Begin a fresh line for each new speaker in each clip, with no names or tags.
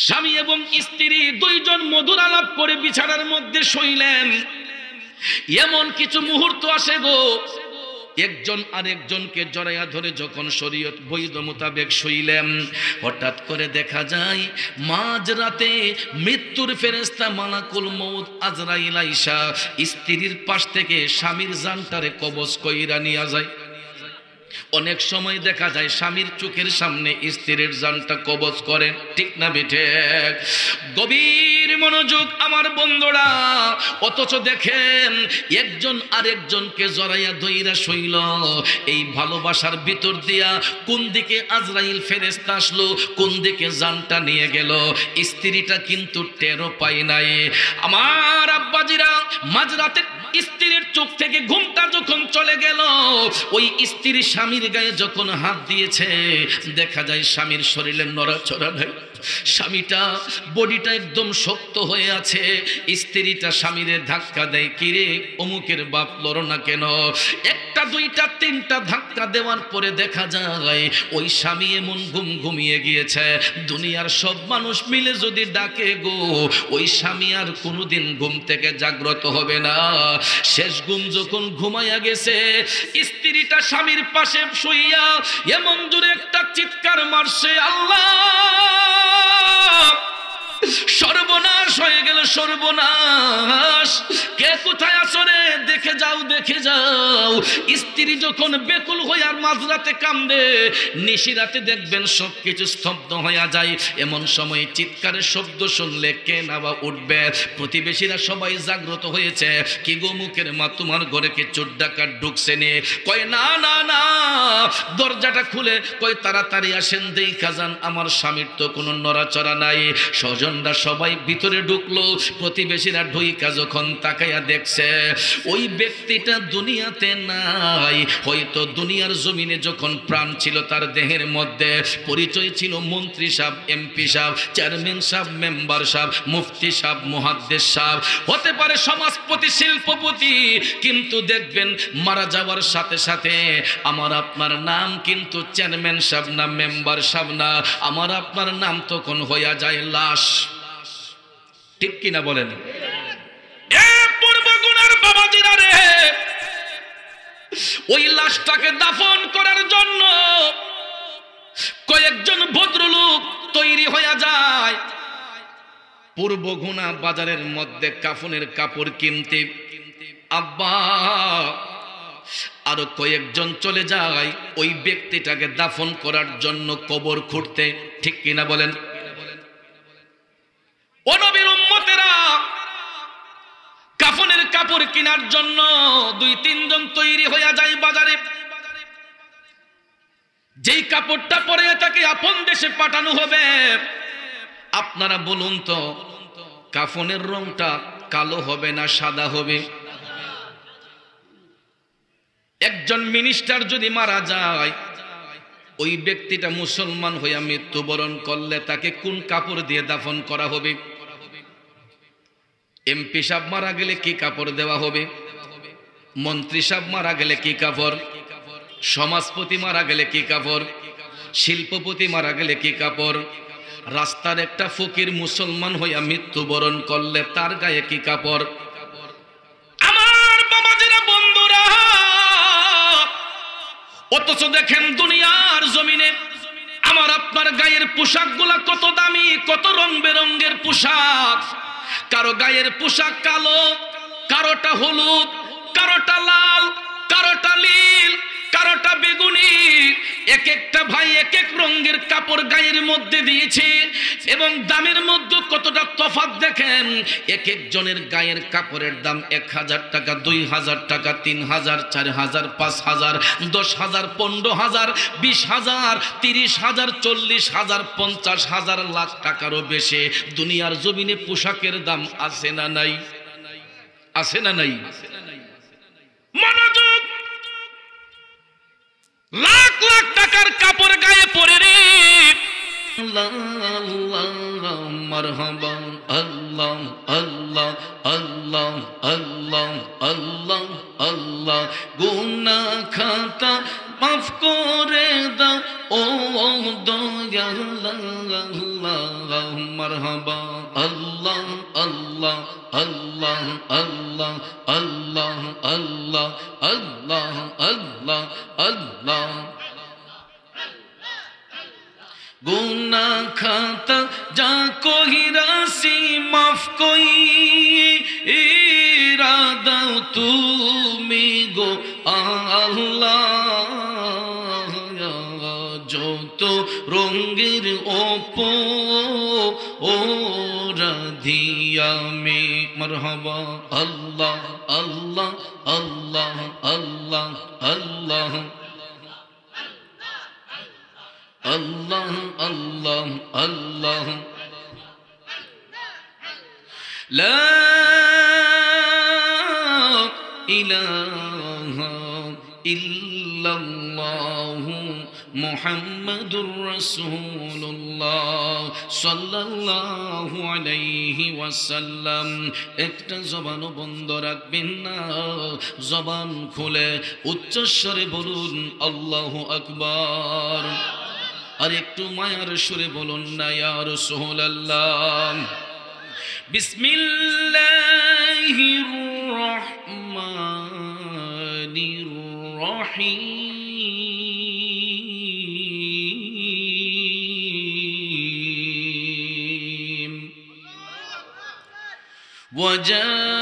স্বামী এবং স্ত্রী দুইজন মধুর আলাপ করে বিছানার মধ্যে শুইলেন। এমন কিছু মুহূর্ত আসে গো, একজন আরেকজনকে জড়াইয়া ধরে যখন শরীয়ত বৈধ মোতাবেক শুইলেন, হঠাৎ করে দেখা যায় মাঝরাতে মৃত্যুর ফেরেশতা মালাকুল মউত আজরাইল আইসা স্ত্রীর পাশ থেকে স্বামীর জানটারে কবজ কইরা নিয়ে যায়। অনেক সময় দেখা যায় স্বামীর চোখের সামনে স্ত্রীর জানটা কবজ করেন, ঠিক না বেঠে? গভীর মনোযোগ আমার বন্ধুরা। অথচ দেখেন একজন আরেকজনকে জড়াইয়া ধইরা শৈল। এই ভালোবাসার ভিতর দিয়া কোন দিকে আজরাইল ফেরেশতা আসলো, কোন দিকে জানটা নিয়ে গেল, স্ত্রীটা কিন্তু টেরও পায় নাই। আমার আব্বাজিরা, মাঝরাতে স্ত্রীর চোখ থেকে ঘুমটা যখন চলে গেল, ওই স্ত্রী স্বামীর গায়ে যখন হাত দিয়েছে, দেখা যায় স্বামীর শরীরে নড়াচড়া নাই। স্বামীটা বডিটা একদম শক্ত হয়ে আছে। স্ত্রীটা স্বামীরে ধাক্কা দেয়, কিরে অমুকের বাপ লড়ো না কেন? একটা দুইটা তিনটা ধাক্কা দেওয়ার পরে দেখা যায় ওই স্বামী এমন ঘুমিয়ে গিয়েছে। দুনিয়ার সব মানুষ মিলে যদি ডাকে গো, ওই স্বামী আর কোনোদিন ঘুম থেকে জাগ্রত হবে না। শেষ ঘুম যখন ঘুমাইয়া গেছে, স্ত্রীটা স্বামীর পাশে শুইয়া এমন জোরে একটা চিৎকার মারছে, আল্লাহ সর্বনাশ হয়ে গেল, সর্বনাশ, কে কোথায় আছো রে? দেখে যাও, দেখে যাও। স্ত্রী যখন বেকুল হইয়া মাঝরাতে কান্দে, নিশিরাতে দেখবেন সবকিছু স্তব্ধ হইয়া যায়। এমন সময় চিৎকারের শব্দ শুনলে কে না বা উঠবে? প্রতিবেশীরা সবাই জাগ্রত হয়েছে। কি গো মুখের মা, তোমার ঘরে কি চোর ডাকাত ঢুকছে নে? কয় না না না, দরজাটা খুলে কয় তাড়াতাড়ি আসেন, দেখা যান আমার স্বামীর তো কোনো নড়াচড়া নাই। স্বজনরা সবাই ভিতরে ঢুকলো। প্রতিবেশীরা ঢুইকা যখন তাকাইয়া দেখছে ওই ব্যক্তিটা দুনিয়াতে নাই। হয়তো দুনিয়ার জমিনে যখন প্রাণ ছিল তার দেহের মধ্যে পরিচয় ছিল মন্ত্রী সাহেব, এমপি সাহেব, চেয়ারম্যান সাহেব, মেম্বার সাহেব, মুফতি সাহেব, মুহাদ্দিস সাহেব, হতে পারে সমাজপতি, শিল্পপতি। কিন্তু দেখবেন মারা যাওয়ার সাথে সাথে আমার আপনার নাম কিন্তু চেয়ারম্যান সাহেব না, মেম্বার সাহেব না, আমার আপনার নাম তখন হইয়া যায় লাশ। ঠিক কিনা বলেন? পূর্বগুণের বাবাজিরা রে, ওই লাশটাকে দাফন করার জন্য কয়েকজন ভদ্রলোক তৈরি হইয়া যায় পূর্বগুণা বাজারের মধ্যে কাফনের কাপড় কিনতে। আব্বা আরো কয়েকজন চলে যায় ওই ব্যক্তিটাকে দাফন করার জন্য কবর খুঁড়তে। ঠিক কিনা বলেন? ও নবীর উম্মতেরা, কাফনের কাপড় কেনার জন্য দুই তিনজন তৈরি হইয়া যায় বাজারে। যেই কাপড়টা পরে তাকে আপন দেশে পাঠানো হবে। আপনারা বলুন তো, কাফনের রংটা কালো হবে না সাদা হবে? একজন মিনিস্টার যদি মারা যায়, ওই ব্যক্তিটা মুসলমান হইয়া মৃত্যুবরণ করলে তাকে কোন কাপড় দিয়ে দাফন করা হবে? এমপি সাহেব মারা গেলে কি কাপড় দেওয়া হবে? মন্ত্রী সাহেব মারা গেলে কি কাপড়? সমাজপতি মারা গেলে কি কাপড়? শিল্পপতি মারা গেলে কি কাপড়? রাস্তার একটা ফকির মুসলমান হইয়া মৃত্যুবরণ করলে তার গায়ে কি কাপড়? আমার বাবাজিরা, বন্ধুরা, অথচ দেখেন দুনিয়ার জমিনে আমার আপনার গায়ের পোশাকগুলা কত দামি, কত রং বেরঙ্গের পোশাক। কারো গায়ের পোশাক কালো, কারোটা হলুদ, কারোটা লাল, কারোটা নীল, কারোটা বেগুনি। এক একটা ভাই এক এক রঙের কাপড় গায়ের মধ্যে দিয়েছে এবং দামের মধ্যে কতটা তফাৎ দেখেন। এক একজনের গায়ের কাপড়ের দাম 1000 টাকা, 2000 টাকা, 3000, 4000, 5000, 10,000, 15,000, 20,000, 30,000, 40,000, 50,000, লাখ টাকারও বেশি। দুনিয়ার জমিনে পোশাকের দাম আছে না নাই? আছে না নাই? মনোযোগ! লাখ লাখ টাকার কাপড় গায়ে পরে রে, আল্লাহ আল্লাহ মারহাবা, আল্লাহ আল্লাহ আল্লাহ আল্লাহ আল্লাহ আল্লাহ। গুনাহ খাতা মাফ করে দাও ও দয়াল আল্লাহ মারহাবা আল্লাহ আল্লাহ আল্লাহ আল্লাহ আল্লাহ আল্লাহ আল্লাহ আল্লাহ আল্লাহ গুনা খাতা যা কহিরাসি মাফ কই দাও তুমি গো আল্লাহ যত রঙের ওপো ও রাধিয়া মে মারহাবা আল্লাহ আল্লাহ আল্লাহ আল্লাহ আল্লাহ আল্লাহ আল্লাহ আল্লাহ লা ইলাহা ইল্লাল্লাহু মুহাম্মাদুর রাসূলুল্লাহ সাল্লাল্লাহু আলাইহি ওয়াসাল্লাম। একটা জবানও বন্ধ রাখবেন না, জবান খুলে উচ্চস্বরে বলুন আল্লাহু আকবার। আর একটু মায়ার সুরে বলুন না ইয়া রাসূলুল্লাহ। বিসমিল্লাহির রহমানির রহিম।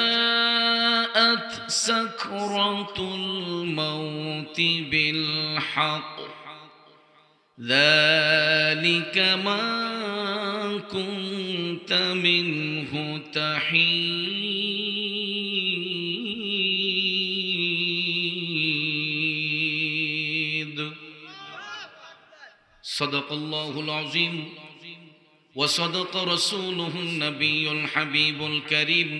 وجاءت سكرة الموت بالحق ذلك ما كنت منه تحيد صدق الله العظيم وصدق رسوله النبي الحبيب الكريم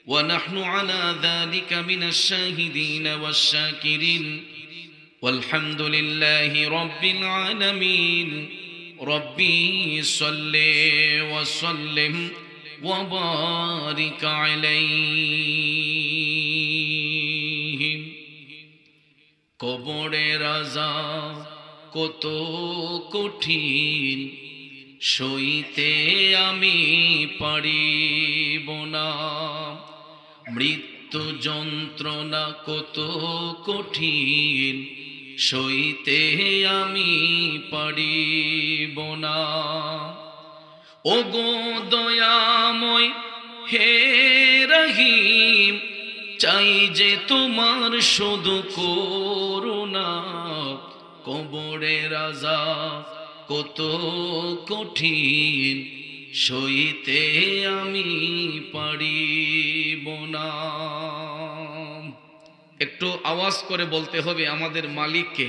ونحن على ذلك من الشاهدين والشاكرين والحمد لله رب العالمين ربي صل وسلم وبارك عليه কবরের আযাব কত কঠিন সইতে আমি পারিব না, মৃত্যু যন্ত্রণা কত কঠিন সইতে আমি পারিব না। ওগো দয়াময় হে রহিম, চাই যে তোমার শুধু করুণা। কবরের আযাব কত কঠিন সইতে আমি পারিব না। একটু আওয়াজ করে বলতে হবে আমাদের মালিককে।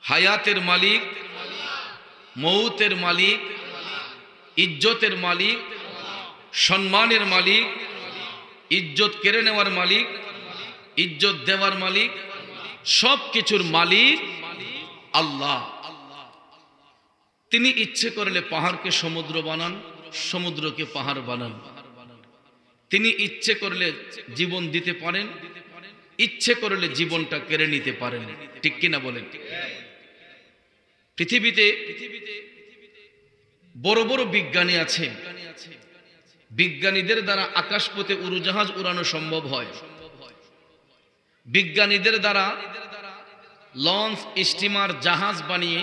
হায়াতের মালিক, মৌতের মালিক, ইজ্জতের মালিক, সম্মানের মালিক, ইজ্জত কেড়ে নেওয়ার মালিক, ইজ্জত দেওয়ার মালিক, সব কিছুর মালিক আল্লাহ। তিনি ইচ্ছে করলে পাহাড়কে সমুদ্র বানান, সমুদ্রকে পাহাড় বানান। তিনি ইচ্ছে করলে জীবন দিতে পারেন, ইচ্ছে করলে জীবনটা কেড়ে নিতে পারেন। ঠিক কিনা বলেন? পৃথিবীতে বড় বড় বিজ্ঞানী আছে, বিজ্ঞানীদের দ্বারা আকাশপথে উড়োজাহাজ উড়ানো সম্ভব হয়। বিজ্ঞানীদের দ্বারা লঞ্চ, স্টিমার, জাহাজ বানিয়ে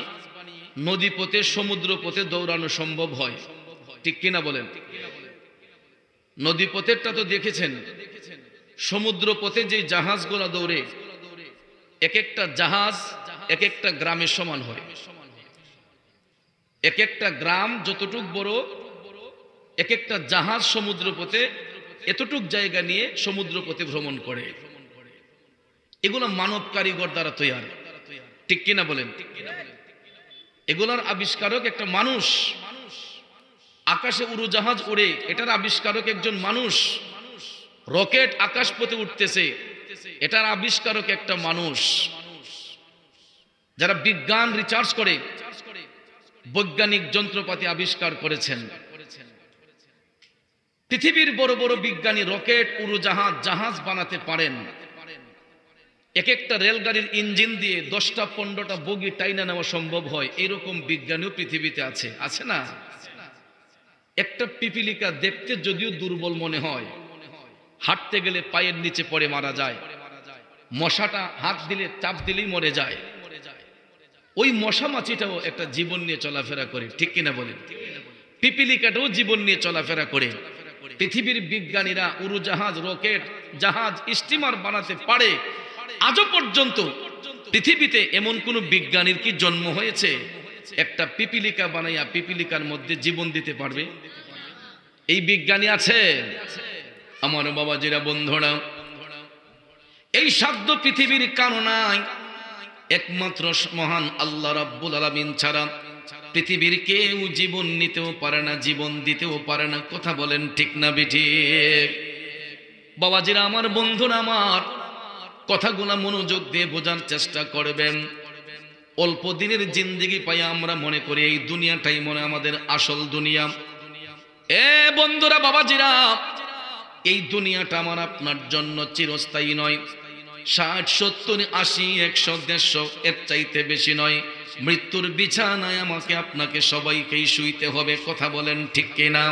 নদীপথে, সমুদ্র পথে দৌড়ানো সম্ভব হয়। ঠিক কিনা বলেন? নদীপথেরটা তো দেখেছেন, সমুদ্র পথে যে জাহাজগুলো দৌড়ে, এক একটা জাহাজ এক একটা গ্রামের সমান হয়। এক একটা গ্রাম যতটুক বড়, এক একটা জাহাজ সমুদ্র পথে এতটুক জায়গা নিয়ে সমুদ্র পথে ভ্রমণ করে। এগুলো মানব কারিগর দ্বারা তৈরি। ঠিক কিনা বলেন? এগুলার আবিষ্কারক একটা মানুষ। আকাশে উড়োজাহাজ উড়ে, এটার আবিষ্কারক একজন মানুষ। রকেট আকাশ পথে উঠতেছে, এটার আবিষ্কারক একটা মানুষ। যারা বিজ্ঞান রিসার্চ করে বৈজ্ঞানিক যন্ত্রপাতি আবিষ্কার করেছেন। পৃথিবীর বড় বড় বিজ্ঞানী রকেট, উড়োজাহাজ, জাহাজ বানাতে পারেন। এক একটা রেলগাড়ির ইঞ্জিন দিয়ে 10টা 15টা বগি টাইনা নেওয়া সম্ভব হয়, এরকম বিজ্ঞানীও পৃথিবীতে আছে, আছে না? একটা পিপিলিকা দেখতে যদিও দুর্বল মনে হয়, হাঁটতে গেলে পায়ের নিচে পড়ে মারা যায়, মশাটা হাত দিলে চাপ দিলেই মরে যায়। ওই মশা মাছিটাও একটা জীবন নিয়ে চলাফেরা করে, ঠিক কিনা বলেন? পিপিলিকাটাও জীবন নিয়ে চলাফেরা করে। পৃথিবীর বিজ্ঞানীরা উড়োজাহাজ, রকেট, জাহাজ, স্টিমার বানাতে পারে। আজও পর্যন্ত পৃথিবীতে এমন কোন বিজ্ঞানীর কি জন্ম হয়েছে একটা পিপিলিকা বানাইয়া পিপিলিকার মধ্যে জীবন দিতে পারবে? এই বিজ্ঞানী আছে? আমার বাবাজিরা, বন্ধুরা, এই সাধ্য পৃথিবীর কারো নাই, একমাত্র মহান আল্লাহ রাব্বুল আলামিন ছাড়া পৃথিবীর কেউ জীবন নিতেও পারে না, জীবন দিতেও পারে না। কথা বলেন ঠিক না বেঠিক? বাবাজিরা আমার, বন্ধুরা আমার, কথাগুলো মনোযোগ দিয়ে বোঝার চেষ্টা করবেন। অল্প দিনের জিন্দেগি পাই আমরা মনে করি এই দুনিয়াটাই মনে আমাদের আসল দুনিয়া। এ বন্ধুরা, বাবাজিরা, এই দুনিয়াটা আমার আপনার জন্য চিরস্থায়ী নয়। 60, 70, 80, 100, 150 এর চাইতে বেশি নয়। মৃত্যুর বিছানায় আমাকে আপনাকে সবাইকেই শুইতে হবে। কথা বলেন ঠিক কিনা?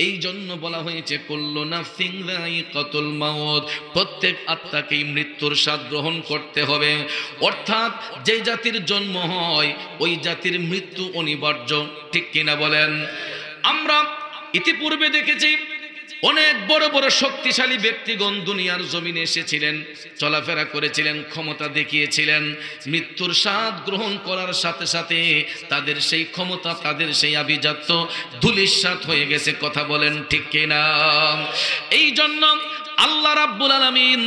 এই জন্য বলা হয়েছে কুল্লু নাফসিন যায়িকাতুল মাউত, প্রত্যেক আত্মাকেই মৃত্যুর স্বাদ গ্রহণ করতে হবে। অর্থাৎ যে জাতির জন্ম হয় ওই জাতির মৃত্যু অনিবার্য, ঠিক কিনা বলেন? আমরা ইতিপূর্বে দেখেছি অনেক বড় বড় শক্তিশালী ব্যক্তিগণ দুনিয়ার জমিনে এসেছিলেন, চলাফেরা করেছিলেন, ক্ষমতা দেখিয়েছিলেন। মৃত্যুর স্বাদ গ্রহণ করার সাথে সাথে তাদের সেই ক্ষমতা, তাদের সেই আভিজাত্য ধূলিসাৎ হয়ে গেছে। কথা বলেন ঠিক কিনা? এই জন্য আল্লাহ রাব্বুল আলামিন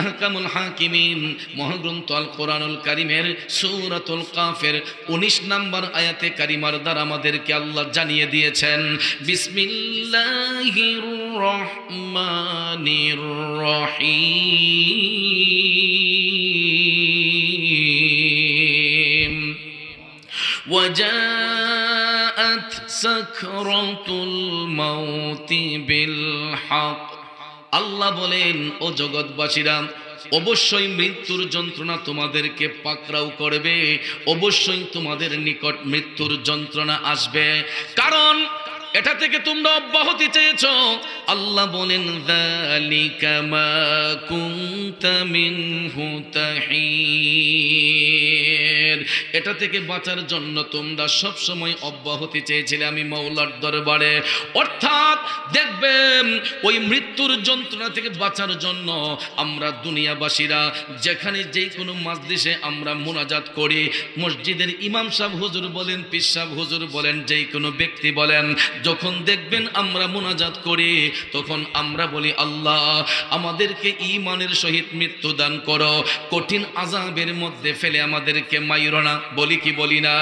আহকামুল হাকিমিন মহাগ্রন্থ আল কোরআনুল কারীমের সূরাতুল কাফের 19 নম্বর আয়াতে কারিমার দ্বারা আমাদেরকে আল্লাহ জানিয়ে দিয়েছেন, বিসমিল্লাহির রহমানির রহিম ওয়াজাআত সাকরাতুল মাউতি বিল হক। আল্লাহ বলেন, ও জগৎবাসীরা, অবশ্যই মৃত্যুর যন্ত্রণা তোমাদেরকে পাকড়াও করবে, অবশ্যই তোমাদের নিকট মৃত্যুর যন্ত্রণা আসবে, কারণ এটা থেকে তোমরা অব্যাহতি চেয়েছো। আল্লাহ বলেন, যালিকা মা কুনতা মিনহু তাহির, এটা থেকে বাঁচার জন্য তোমরা সব সময় অব্যাহতি চেয়েছিলে আমি মাওলার দরবারে। অর্থাৎ দেখবেন ওই মৃত্যুর যন্ত্রণা থেকে বাঁচার জন্য আমরা দুনিয়াবাসীরা যেখানে যেই কোনো মাজলিসে আমরা মুনাজাত করি, মসজিদের ইমাম সাহেব হুজুর বলেন, পীর সাহেব হুজুর বলেন, যেই কোনো ব্যক্তি বলেন, যখন দেখবেন আমরা মুনাজাত করি তখন আমরা বলি, আল্লাহ আমাদেরকে ঈমানের সহিত মৃত্যু দান করো, কঠিন আযাবের মধ্যে ফেলে আমাদেরকে মাইরো না। বলি কি বলি না?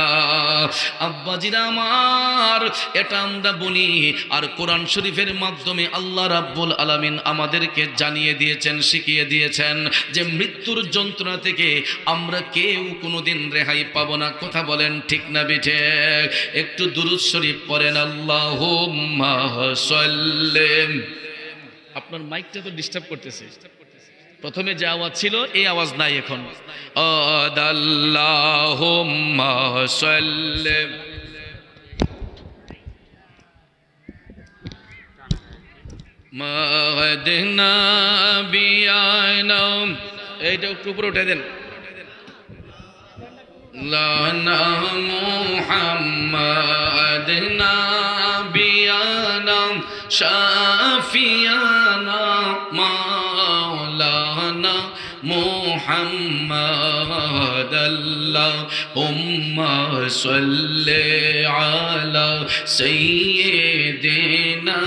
আব্বাজিরা আমার, এটা আমরা বলি। আর কোরআন শরীফের মাধ্যমে আল্লাহ রাব্বুল আলামিন আমাদেরকে জানিয়ে দিয়েছেন, শিখিয়ে দিয়েছেন যে মৃত্যুর যন্ত্রণা থেকে আমরা কেউ কোনোদিন রেহাই পাবো না। কথা বলেন ঠিক না বেঠিক? একটু দুরূদ শরীফ পড়েন, আল্লাহুম্মা সাল্লি। আপনার মাইকটা তো ডিস্টার্ব করতেছে। প্রথমে যে আওয়াজ ছিল এই আওয়াজ নাই এখন। আল্লাহুম্মা সাল্লি। মাহদিনা বিয়ানা, এইটা একটু উপরে উঠে দেন। লানা মুহাম্মাদ নাবিয়ানা শাফিয়ানা মাওলানা মুহাম্মাদ আল্লাহুম্মা সাল্লি আলা সাইয়্যিদিনা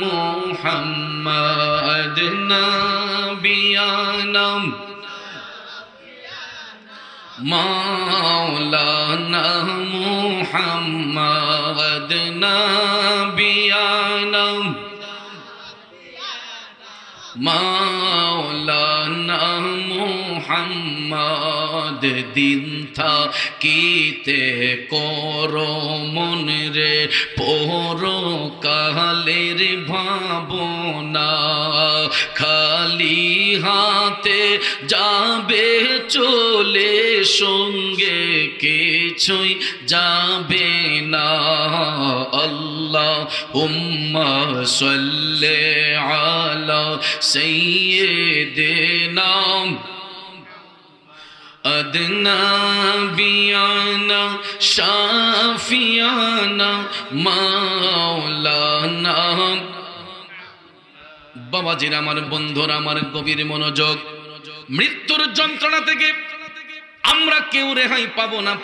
মুহাম্মাদ নাবিয়ানা মাওলানা মুহাম্মাদ নাবিয়ানা মাওলানা মুহাম্মাদ দিন থাকিতে করো মনে রে পরকালের ভাবনা, খালি খালি হাতে যাবে চলে, সঙ্গে কিছুই যাবে না। আল্লাহুম্মা সাল্লি আলা সাইয়্যিদিনা আদনাবিয়ানা শাফিয়ানা মাওলানা। বাবাজির আমার, বন্ধুরা আমার, গভীর মনোযোগ। মৃত্যুর যন্ত্রণা থেকে আমরা কেউ রেহাই পাবো না।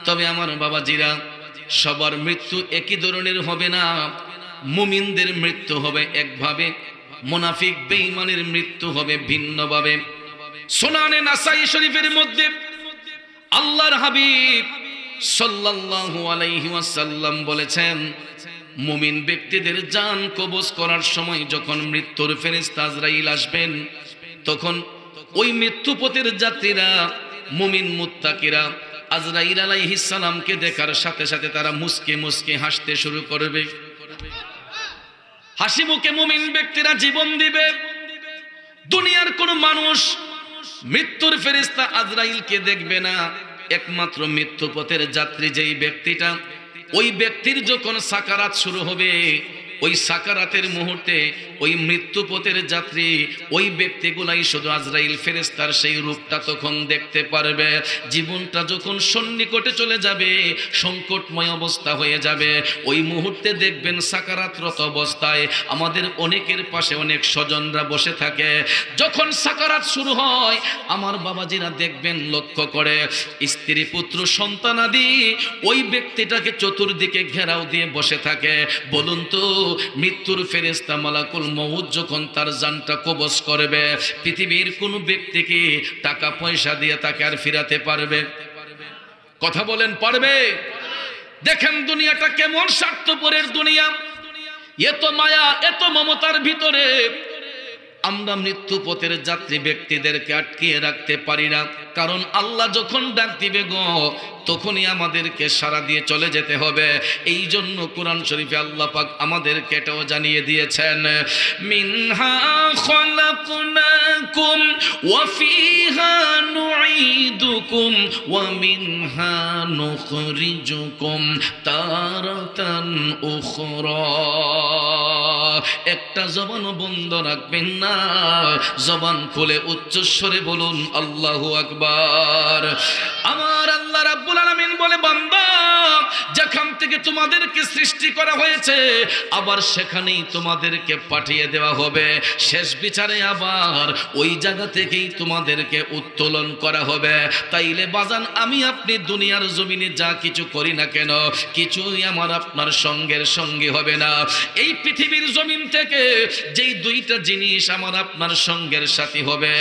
তবে আমার বাবাজিরা, সবার মৃত্যু একই ধরনের হবে না। মুমিনদের মৃত্যু হবে একভাবে, মুনাফিক বেঈমানের মৃত্যু হবে ভিন্নভাবে। সুনানে নাসাই শরীফের মধ্যে আল্লাহর হাবিব সাল্লাল্লাহু আলাইহি ওয়াসাল্লাম বলেছেন, মুমিন ব্যক্তিদের জান কবজ করার সময় যখন মৃত্যুর ফেরেশতা আজরাইল আসবেন, তখন ওই মৃত্যুপথের যাত্রীরা, মুমিন মুত্তাকিরা আজরাইল আলাইহিস সালামকে দেখার সাথে সাথে তারা মুস্কে মুস্কে হাসতে শুরু করবে। হাসি মুখে মুমিন ব্যক্তিরা জীবন দিবে। দুনিয়ার কোন মানুষ মৃত্যুর ফেরেশতা আজরাইলকে দেখবে না। একমাত্র মৃত্যুপথের যাত্রী যেই ব্যক্তিটা, ওই ব্যক্তির যখন সাকারাত শুরু হবে, ওই সাকারাতের মুহূর্তে ওই মৃত্যুপথের যাত্রী, ওই ব্যক্তিগুলাই শুধু আজরাইল ফেরেশতার সেই রূপটা তখন দেখতে পারবে। জীবনটা যখন সন্নিকটে চলে যাবে, সংকটময় অবস্থা হয়ে যাবে, ওই মুহূর্তে দেখবেন সাকারাতরত অবস্থায় আমাদের অনেকের পাশে অনেক স্বজনরা বসে থাকে। যখন সাকারাত শুরু হয়, আমার বাবাজিরা দেখবেন, লক্ষ্য করে স্ত্রী পুত্র সন্তানাদি ওই ব্যক্তিটাকে চতুর্দিকে ঘেরাও দিয়ে বসে থাকে। বলুন তো, মৃত্যুর ফেরেশতা মালাকুল মউত যখন তার জানটা কবজ করবে, পৃথিবীর কোন ব্যক্তিকে টাকা পয়সা দিয়ে তাকে আর ফিরাতে পারবে? কথা বলেন, পারবে? দেখেন দুনিয়াটা কেমন স্বার্থপরের দুনিয়া। এত মায়া, এত মমতার ভিতরে আমরা মৃত্যুপথের যাত্রী ব্যক্তিদেরকে আটকিয়ে রাখতে পারি না। কারণ আল্লাহ যখন ডাক দিবে গো, তখনই আমাদেরকে সাড়া দিয়ে চলে যেতে হবে। এই জন্য কোরআন শরীফে আল্লাহ পাক আমাদেরকে এটাও জানিয়ে দিয়েছেন, মিনহা খালাকনাকুম ওয়া ফিহা নুঈদুকুম ওয়া মিনহা নুখরিজুকুম তারাতান উখরা। একটা জবানও বন্ধ রাখবেন না, জবান খুলে উচ্চস্বরে বলুন আল্লাহু আকবার। আমার আল্লাহ রাব্বুল আলামিন বলে, বান্দা, যেখান থেকে তোমাদেরকে সৃষ্টি করা হয়েছে আবার সেখানেই তোমাদেরকে পাঠিয়ে দেওয়া হবে। শেষ বিচারে আবার ওই জায়গা থেকেই তোমাদেরকে উত্তোলন করা হবে। তাইলে বাজান, আমি আপনি দুনিয়ার জমিনে যা কিছু করি না কেন, কিছুই আমার আপনার সঙ্গের সঙ্গী হবে না। এই পৃথিবীর জমিন থেকে যেই দুইটা জিনিস আমার আপনার সঙ্গের সাথী হবে,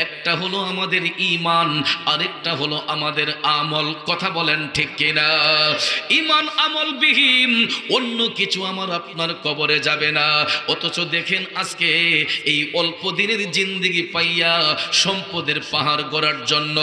একটা হলো আমাদের ঈমান, আরেকটা হলো আমাদের আমল। কথা বলেন ঠিক কিনা? ঈমান আমল বিহীন অন্য কিছু আমার আপনার কবরে যাবে না। অথচ দেখেন আজকে এই অল্প দিনের জিন্দেগি পাইয়া সম্পদের পাহাড় গড়ার জন্য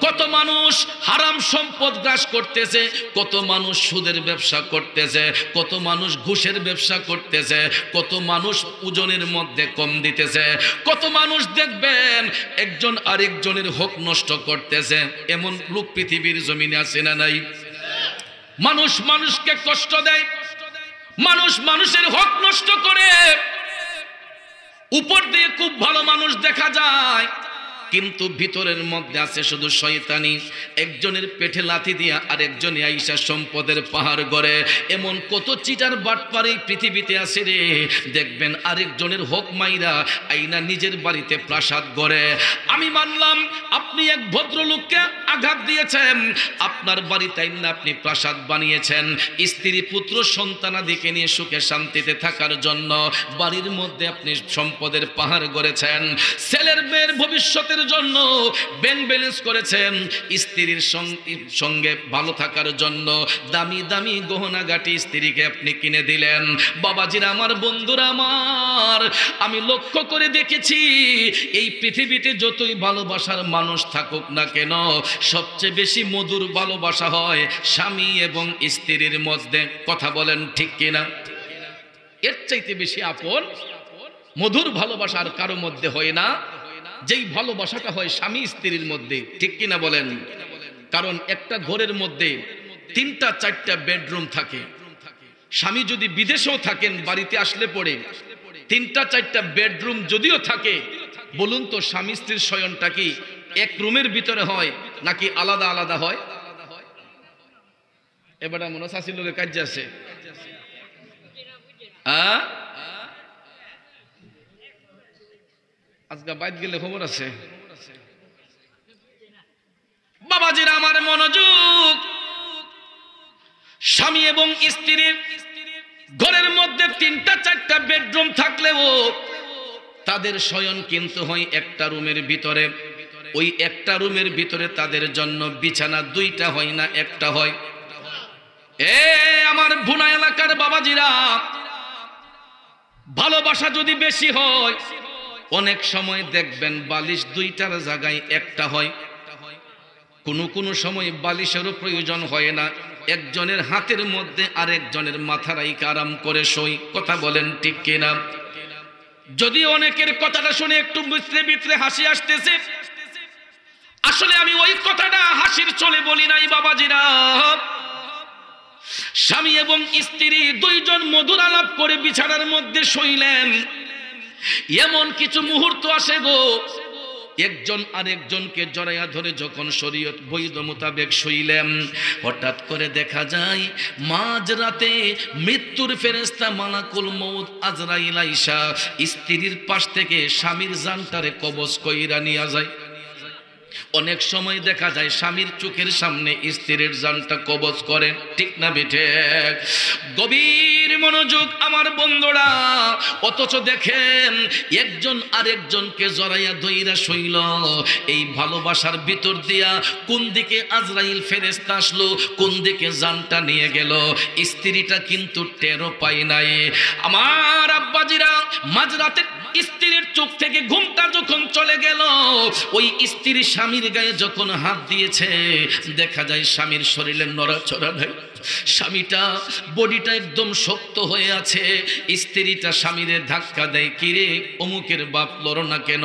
কত মানুষ হারাম সম্পদ গ্রাস করতেছে, কত মানুষ সুদের ব্যবসা করতেছে, কত মানুষ ঘুষের ব্যবসা করতেছে, কত মানুষ ওজনের মধ্যে কম দিতেছে, কত মানুষ দেখবেন একজন আরেকজনের হক নষ্ট করতেছে। এমন লোক পৃথিবীর জমিনে আছে না নাই? মানুষ মানুষকে কষ্ট দেয়, মানুষ মানুষের হক নষ্ট করে। উপর দিয়ে খুব ভালো মানুষ দেখা যায়, কিন্তু ভিতরের মধ্যে আছে শুধু শয়তানি। একজনের পেটে লাথি দিয়া আরেকজনে আইসা সম্পদের পাহাড় গড়ে। এমন কত চিটার বাটপার এই পৃথিবীতে আছে রে। দেখবেন আরেকজনের হক মাইরা আইনা নিজের বাড়িতে প্রাসাদ গড়ে। আমি মানলাম আপনি এক ভদ্রলোককে আঘাত দিয়েছেন, আপনার বাড়িতে আইনা আপনি প্রাসাদ বানিয়েছেন, স্ত্রী পুত্র সন্তানাদিকে নিয়ে সুখে শান্তিতে থাকার জন্য বাড়ির মধ্যে আপনি সম্পদের পাহাড় গড়েছেন, ছেলের মেয়ের ভবিষ্যতের জন্য ব্যাংক ব্যালেন্স করেছেন, স্ত্রীর সঙ্গে ভালো থাকার জন্য দামি দামি গহনা গাটি স্ত্রীকে আপনি কিনে দিলেন। বাবাজিরা আমার, বন্ধুরা আমার, আমি লক্ষ্য করে দেখেছি এই পৃথিবীতে যতই ভালোবাসার মানুষ থাকুক না কেন, সবচেয়ে বেশি মধুর ভালোবাসা হয় স্বামী এবং স্ত্রীর মধ্যে। কথা বলেন ঠিক কিনা? এর চাইতে বেশি আপন মধুর ভালোবাসা আর কারো মধ্যে হয় না, যেই ভালোবাসাটা হয় স্বামী স্ত্রীর মধ্যে, ঠিক কিনা বলেন? কারণ একটা ঘরের মধ্যে 3-4টা বেডরুম থাকে। স্বামী যদি বিদেশেও থাকেন, বাড়িতে আসলে পরে 3-4টা বেডরুম যদিও থাকে, বলুন তো স্বামী স্ত্রীর শয়নটা কি এক রুমের ভিতরে হয় নাকি আলাদা আলাদা হয়? এবার মনে শাশির লোকের কাজ আছে, আজকে বাইরে গেলে খবর আছে। বাবাজিরা আমার মনোযোগ, স্বামী এবং স্ত্রীর ঘরের মধ্যে 3-4টা বেডরুম থাকলেও তাদের শয়ন কিন্তু হয় একটা রুমের ভিতরে। ওই একটা রুমের ভিতরে তাদের জন্য বিছানা 2টা হয় না, একটা হয়। আমার ভুনা এলাকার বাবাজিরা, ভালোবাসা যদি বেশি হয় অনেক সময় দেখবেন বালিশ 2টার জায়গায় একটা হয়। কোন সময় বালিশেরও প্রয়োজন হয় না, একজনের হাতের মধ্যে আরেকজনের মাথা রাইখা আরাম করে শোয়। কথা বলেন ঠিক কিনা? যদি অনেকের কথাটা শুনে একটু ভিতরে ভিতরে হাসি আসতেছে, আসলে আমি ওই কথাটা হাসির চলে বলি নাই বাবাজিরা। স্বামী এবং স্ত্রী 2 জন মধুর আলাপ করে বিছানার মধ্যে শুইলেন, এমন কিছু মুহূর্ত আসে গো, একজন আরেকজনকে জড়াইয়া ধরে যখন শরীয়ত বৈধ মোতাবেক শুইলেন, হঠাৎ করে দেখা যায় মাঝরাতে মৃত্যুর ফেরেশতা মালাকুল মউত আজরাইল আইসা স্ত্রীর পাশ থেকে স্বামীর জানটারে কবজ কইরা নিয়ে যায়। অনেক সময় দেখা যায় স্বামীর চোখের সামনে স্ত্রীর জানটা কবজ করে, ঠিক না বেঠে? গভীর মনোযোগ আমার বন্ধুরা, অথচ দেখেন একজন আরেকজনকে জড়াইয়া ধইরা শৈল। এই ভালোবাসার ভিতর দিয়া কোন দিকে আজরাইল ফেরেশতা আসলো, কোন দিকে জানটা নিয়ে গেল, স্ত্রীটা কিন্তু টেরও পায় নাই। আমার আব্বাজিরা, মাঝরাতে স্ত্রীর চোখ থেকে ঘুমটা যখন চলে গেল, ওই স্ত্রী স্বামীর গায়ে যখন হাত দিয়েছে, দেখা যায় স্বামীর শরীরে নড়াচড়া নেই, স্বামীটা বডিটা একদম শক্ত হয়ে আছে। স্ত্রীটা স্বামীরে ধাক্কা দেয়, কিরে অমুকের বাপ লড়ো না কেন?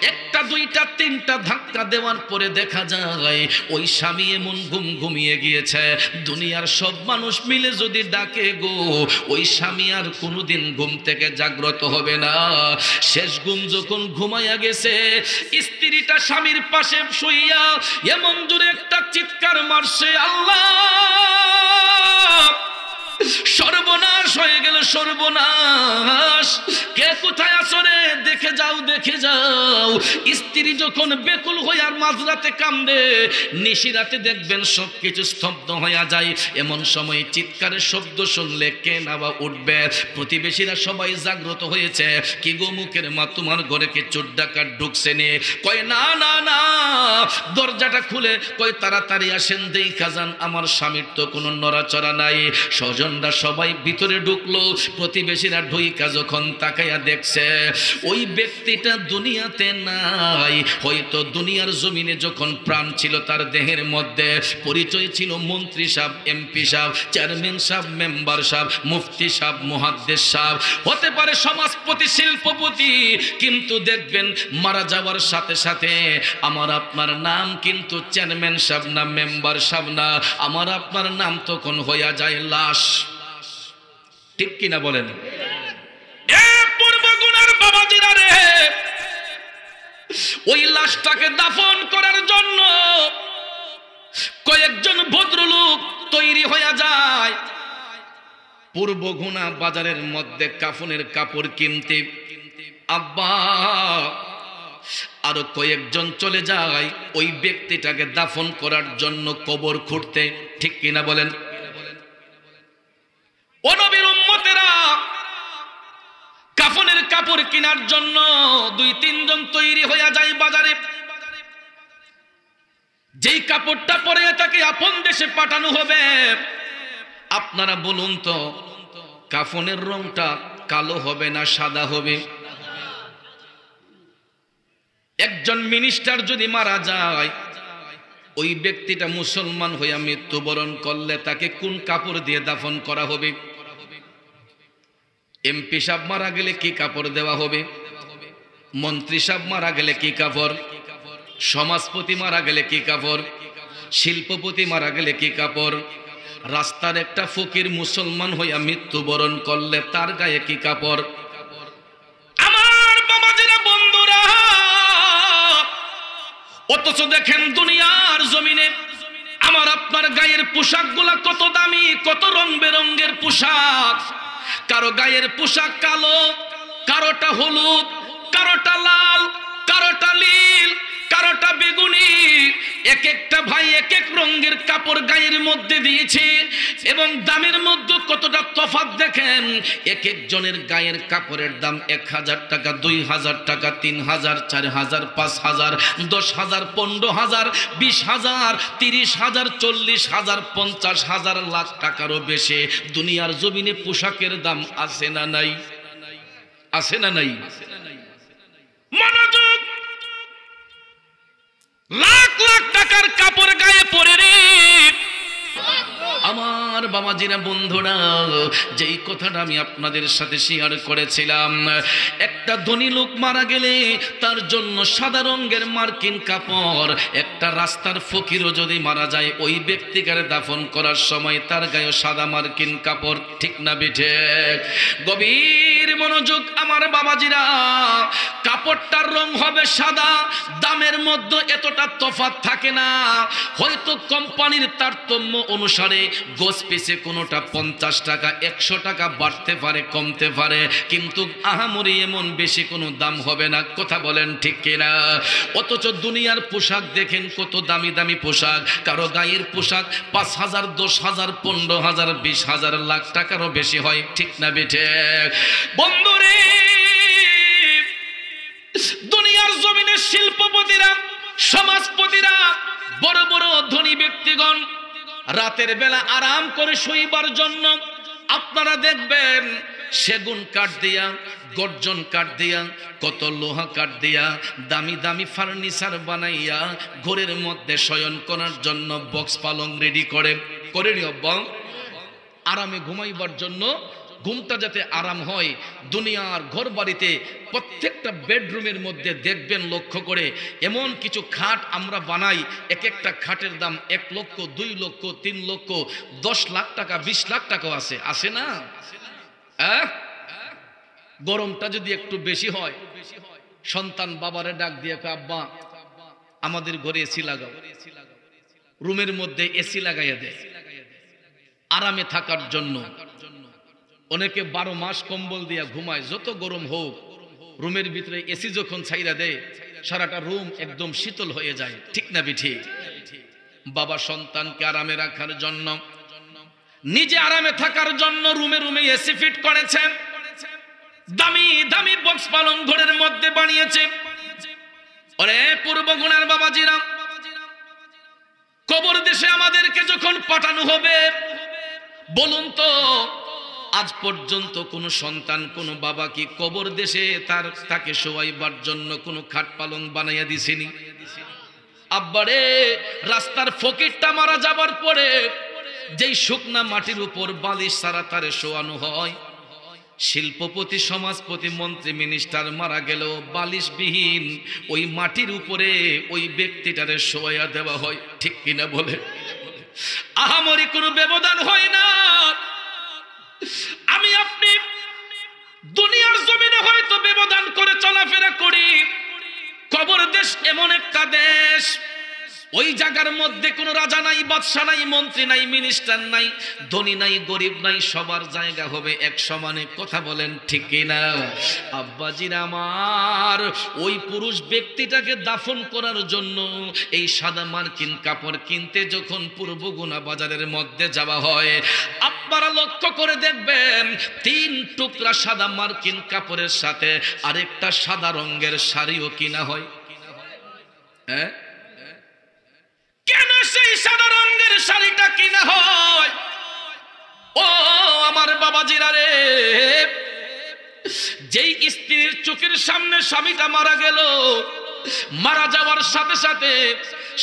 1টা 2টা 3টা ধাক্কা দেওয়ার পরে দেখা যায় ওই স্বামী এমন ঘুমিয়ে গিয়েছে। দুনিয়ার সব মানুষ মিলে যদি ডাকে গো, ওই স্বামী আর কোনোদিন ঘুম থেকে জাগ্রত হবে না। শেষ ঘুম যখন ঘুমাইয়া গেছে, স্ত্রীটা স্বামীর পাশে শুইয়া এমন জোরে একটা চিৎকার মারছে, আল্লাহ সর্বনাশ হয়ে গেল, সর্বনাশ, কে কোথায় আছো রে? দেখে যাও, দেখে যাও। স্ত্রী যখন বেকুল হয়ে আর মাঝরাতে কান্দে, নিশিরাতে দেখবেন সবকিছু স্তব্ধ হয়ে যায়। এমন সময় চিৎকারের শব্দ শুনলে কে না বা উঠবে? প্রতিবেশীরা সবাই জাগ্রত হয়েছে। কি গো মুখের মা, তোমার ঘরে কি চোর ডাকাত ঢুকছে নে? কয় না না না, দরজাটা খুলে কয় তাড়াতাড়ি আসেন, দেখা যান আমার স্বামীর তো কোনো নড়াচড়া নাই। স্বজনরা সবাই ভিতরে ঢুকলো। প্রতিবেশীরা ঢুইকা যখন তাকাইয়া দেখছে ওই ব্যক্তিটা দুনিয়াতে নাই, হয়তো দুনিয়ার জমিনে যখন প্রাণ ছিল তার দেহের মধ্যে পরিচয় ছিল মন্ত্রী সাহেব, এমপি সাহেব, চেয়ারম্যান সাহেব, মেম্বার সাহেব, মুফতি সাহেব, মুহাদ্দিস সাহেব, হতে পারে সমাজপতি, শিল্পপতি, কিন্তু দেখবেন মারা যাওয়ার সাথে সাথে আমার আপনার নাম কিন্তু চেয়ারম্যান সাহেব না, মেম্বার সাহেব না, আমার আপনার নাম তখন হইয়া যায় লাশ। ঠিক কিনা বলেন? বাবাজিরা রে, ওই লাশটাকে দাফন করার জন্য কয়েকজন ভদ্রলোক তৈরি হয়ে যায় পূর্বগুনা বাজারের মধ্যে কাফনের কাপড় কিনতে। আব্বা আরো কয়েকজন চলে যায় ওই ব্যক্তিটাকে দাফন করার জন্য কবর খুঁড়তে। ঠিক কিনা বলেন? ও নবীর উম্মতেরা, কাফনের কাপড় কেনার জন্য 2-3 জন তৈরি হয়ে যায় বাজারে। যেই কাপড়টা পরে তাকে আপন দেশে পাঠানো হবে, আপনারা বলুন তো কাফনের রংটা কালো হবে না সাদা হবে? একজন মিনিস্টার যদি মারা যায়, ওই ব্যক্তিটা মুসলমান হইয়া মৃত্যুবরণ করলে তাকে কোন কাপড় দিয়ে দাফন করা হবে? এমপি সাহেব মারা গেলে কি কাপড় দেওয়া হবে? মন্ত্রী সাহেব মারা গেলে কি কাপড়? সমাজপতি মারা গেলে কি কাপড়? শিল্পপতি মারা গেলে কি কাপড়? রাস্তার একটা ফকির মুসলমান হইয়া মৃত্যুবরণ করলে তার গায়ে কি কাপড়? আমার বাবাজিরা, বন্ধুরা, অথচ দেখেন দুনিয়ার জমিনে আমার আপনার গায়ের পোশাকগুলা কত দামি, কত রং বেরঙ্গের পোশাক। কারো গায়ের পোশাক কালো, কারোটা হলুদ, কারোটা লাল, কারোটা নীল, কারোটা বেগুনি। এক একটা ভাই এক এক রঙের কাপড় গায়ের মধ্যে দিয়েছে এবং দামের মধ্যে কতটা তফাৎ দেখেন। এক একজনের গায়ের কাপড়ের দাম 1000 টাকা, 2000 টাকা, 3000, 4000, 5000, 10000, 15000, 20000, 30000, 40000, 50000, লাখ টাকারও বেশি। দুনিয়ার জমিনে পোশাকের দাম আছে না নাই? আছে না নাই? মনোযোগ! লাখ লাখ টাকার কাপড় গায়ে পরে রে আমার বাবাজিরা, বন্ধুরা, যেই কথাটা আমি আপনাদের সাথে শেয়ার করেছিলাম, একটা ধনী লোক মারা গেলে তার জন্য সাদা রঙের মার্কিন কাপড়। একটা রাস্তার ফকিরও যদি মারা যায়, ওই ব্যক্তিকে দাফন করার সময় তার গায়ে সাদা মার্কিন কাপড়। ঠিক না বেঠে? গভীর মনোযোগ আমার বাবাজিরা, কাপড়টার রং হবে সাদা, দামের মধ্যে এতটা তফাৎ থাকে না। হয়তো কোম্পানির তারতম্য অনুসারে গোছ পিছে কোনোটা 50 টাকা, 100 টাকা বাড়তে পারে, কমতে পারে, কিন্তু আহামরি এমন বেশি কোনো দাম হবে না। কথা বলেন ঠিক কিনা? অথচ দুনিয়ার পোশাক দেখেন কত দামি দামি পোশাক। কারো গায়ের পোশাক 5000, 10000, 15000, 20000, লাখ টাকারও বেশি হয়। ঠিক না বেঠে? বন্ধুরে, দুনিয়ার জমিনে শিল্পপতিরা, সমাজপতিরা, বড় বড় ধনী ব্যক্তিগণ রাতের বেলা আরাম করে শোইবার জন্য আপনারা দেখবেন সেগুন কাঠ দিয়া, গর্জন কাঠ দিয়া, কত লোহা কাঠ দিয়া দামি দামি ফার্নিচার বানাইয়া ঘরের মধ্যে শয়ন করার জন্য বক্স পালং রেডি করে নিয়ব্বা আরামে ঘুমাইবার জন্য। ঘুমটা যাতে আরাম হয়, দুনিয়ার ঘর বাড়িতে প্রত্যেকটা বেডরুমের মধ্যে দেখবেন লক্ষ্য করে এমন কিছু খাট আমরা বানাই। এক একটা খাটের দাম 1 লক্ষ, 2 লক্ষ, 3 লক্ষ, 10 লাখ টাকা, 20 লাখ টাকাও আছে। আসে না? গরমটা যদি একটু বেশি হয়, সন্তান বাবারে ডাক দিয়ে, আব্বা আমাদের ঘরে এসি লাগাও। রুমের মধ্যে এসি লাগাইয়া দেয় আরামে থাকার জন্য। অনেকে 12 মাস কম্বল দিয়া ঘুমায়, যত গরম হোক রুমের ভিতরে এসি যখন ছাইরা দেয় সারাটা রুম একদম শীতল হয়ে যায়। ঠিক না বিঠি? বাবা সন্তানকে আরামে রাখার জন্য, নিজে আরামে থাকার জন্য রুমে রুমে এসি ফিট করেছেন, দামি দামি বক্স পালং ঘরের মধ্যে বানিয়েছে। ওরে পূর্বগুণের বাবাজিরা, কবর দেশে আমাদেরকে যখন পাঠানো হবে, বলুন তো আজ পর্যন্ত কোন সন্তান, কোন বাবা কি কবর দেশে তাকে শোয়াইবার জন্য কোনো খাট পালং বানাইয়া দিছেনি? আব্বারে, রাস্তার ফকিরটা মারা যাবার পরে যেই শুকনা মাটির উপর বালিশ ছাড়া তারে শোয়ানো হয়, শিল্পপতি, সমাজপতি, মন্ত্রী, মিনিস্টার মারা গেল বালিশবিহীন ওই মাটির উপরে ওই ব্যক্তিটারে শোয়া দেওয়া হয়। ঠিক কিনা বলে? আহামরি কোনো ব্যবধান হয় না। আমি আপনি দুনিয়ার জমিনে হয়তো ব্যবধান করে চলাফেরা করি, কবর দেশ এমন একটা দেশ, ওই জায়গার মধ্যে কোনো রাজা নাই, বাদশা নাই, মন্ত্রী নাই, মিনিস্টার নাই, ধনী নাই, গরিব নাই, সবার জায়গা হবে এক সমানে। কথা বলেন ঠিক কিনা? আব্বাজির আমার, ওই পুরুষ ব্যক্তিটাকে দাফন করার জন্য এই সাদা মার্কিন কাপড় কিনতে যখন পূর্বগুনা বাজারের মধ্যে যাওয়া হয়, আপনারা লক্ষ্য করে দেখবেন 3 টুকরা সাদা মার্কিন কাপড়ের সাথে আরেকটা সাদা রঙের শাড়িও কিনা হয়। হ্যাঁ, কেন সেই সাদা রঙের শাড়িটা কিনা হয়? ও আমার বাবাজিরা রে, যেই স্ত্রীর চোখের সামনে স্বামীটা মারা গেল, মারা যাওয়ার সাথে সাথে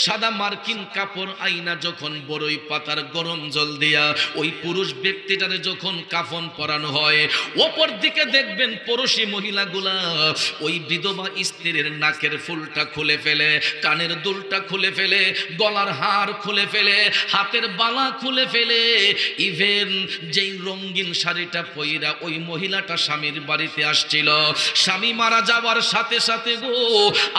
সাদা মার্কিন কাপড় আইনা যখন বড়ই পাতার গরম জল দিয়া ওই পুরুষ ব্যক্তিটারে যখন কাফন পরানো হয়, ওপর দিকে দেখবেন পুরুষী মহিলাগুলা ওই বিধবা স্ত্রীর নাকের ফুলটা খুলে ফেলে, কানের দুলটা খুলে ফেলে, গলার হার খুলে ফেলে, হাতের বালা খুলে ফেলে। ইভেন যেই রঙিন শাড়িটা পইরা ওই মহিলাটা স্বামীর বাড়িতে আসছিল, স্বামী মারা যাওয়ার সাথে সাথে গো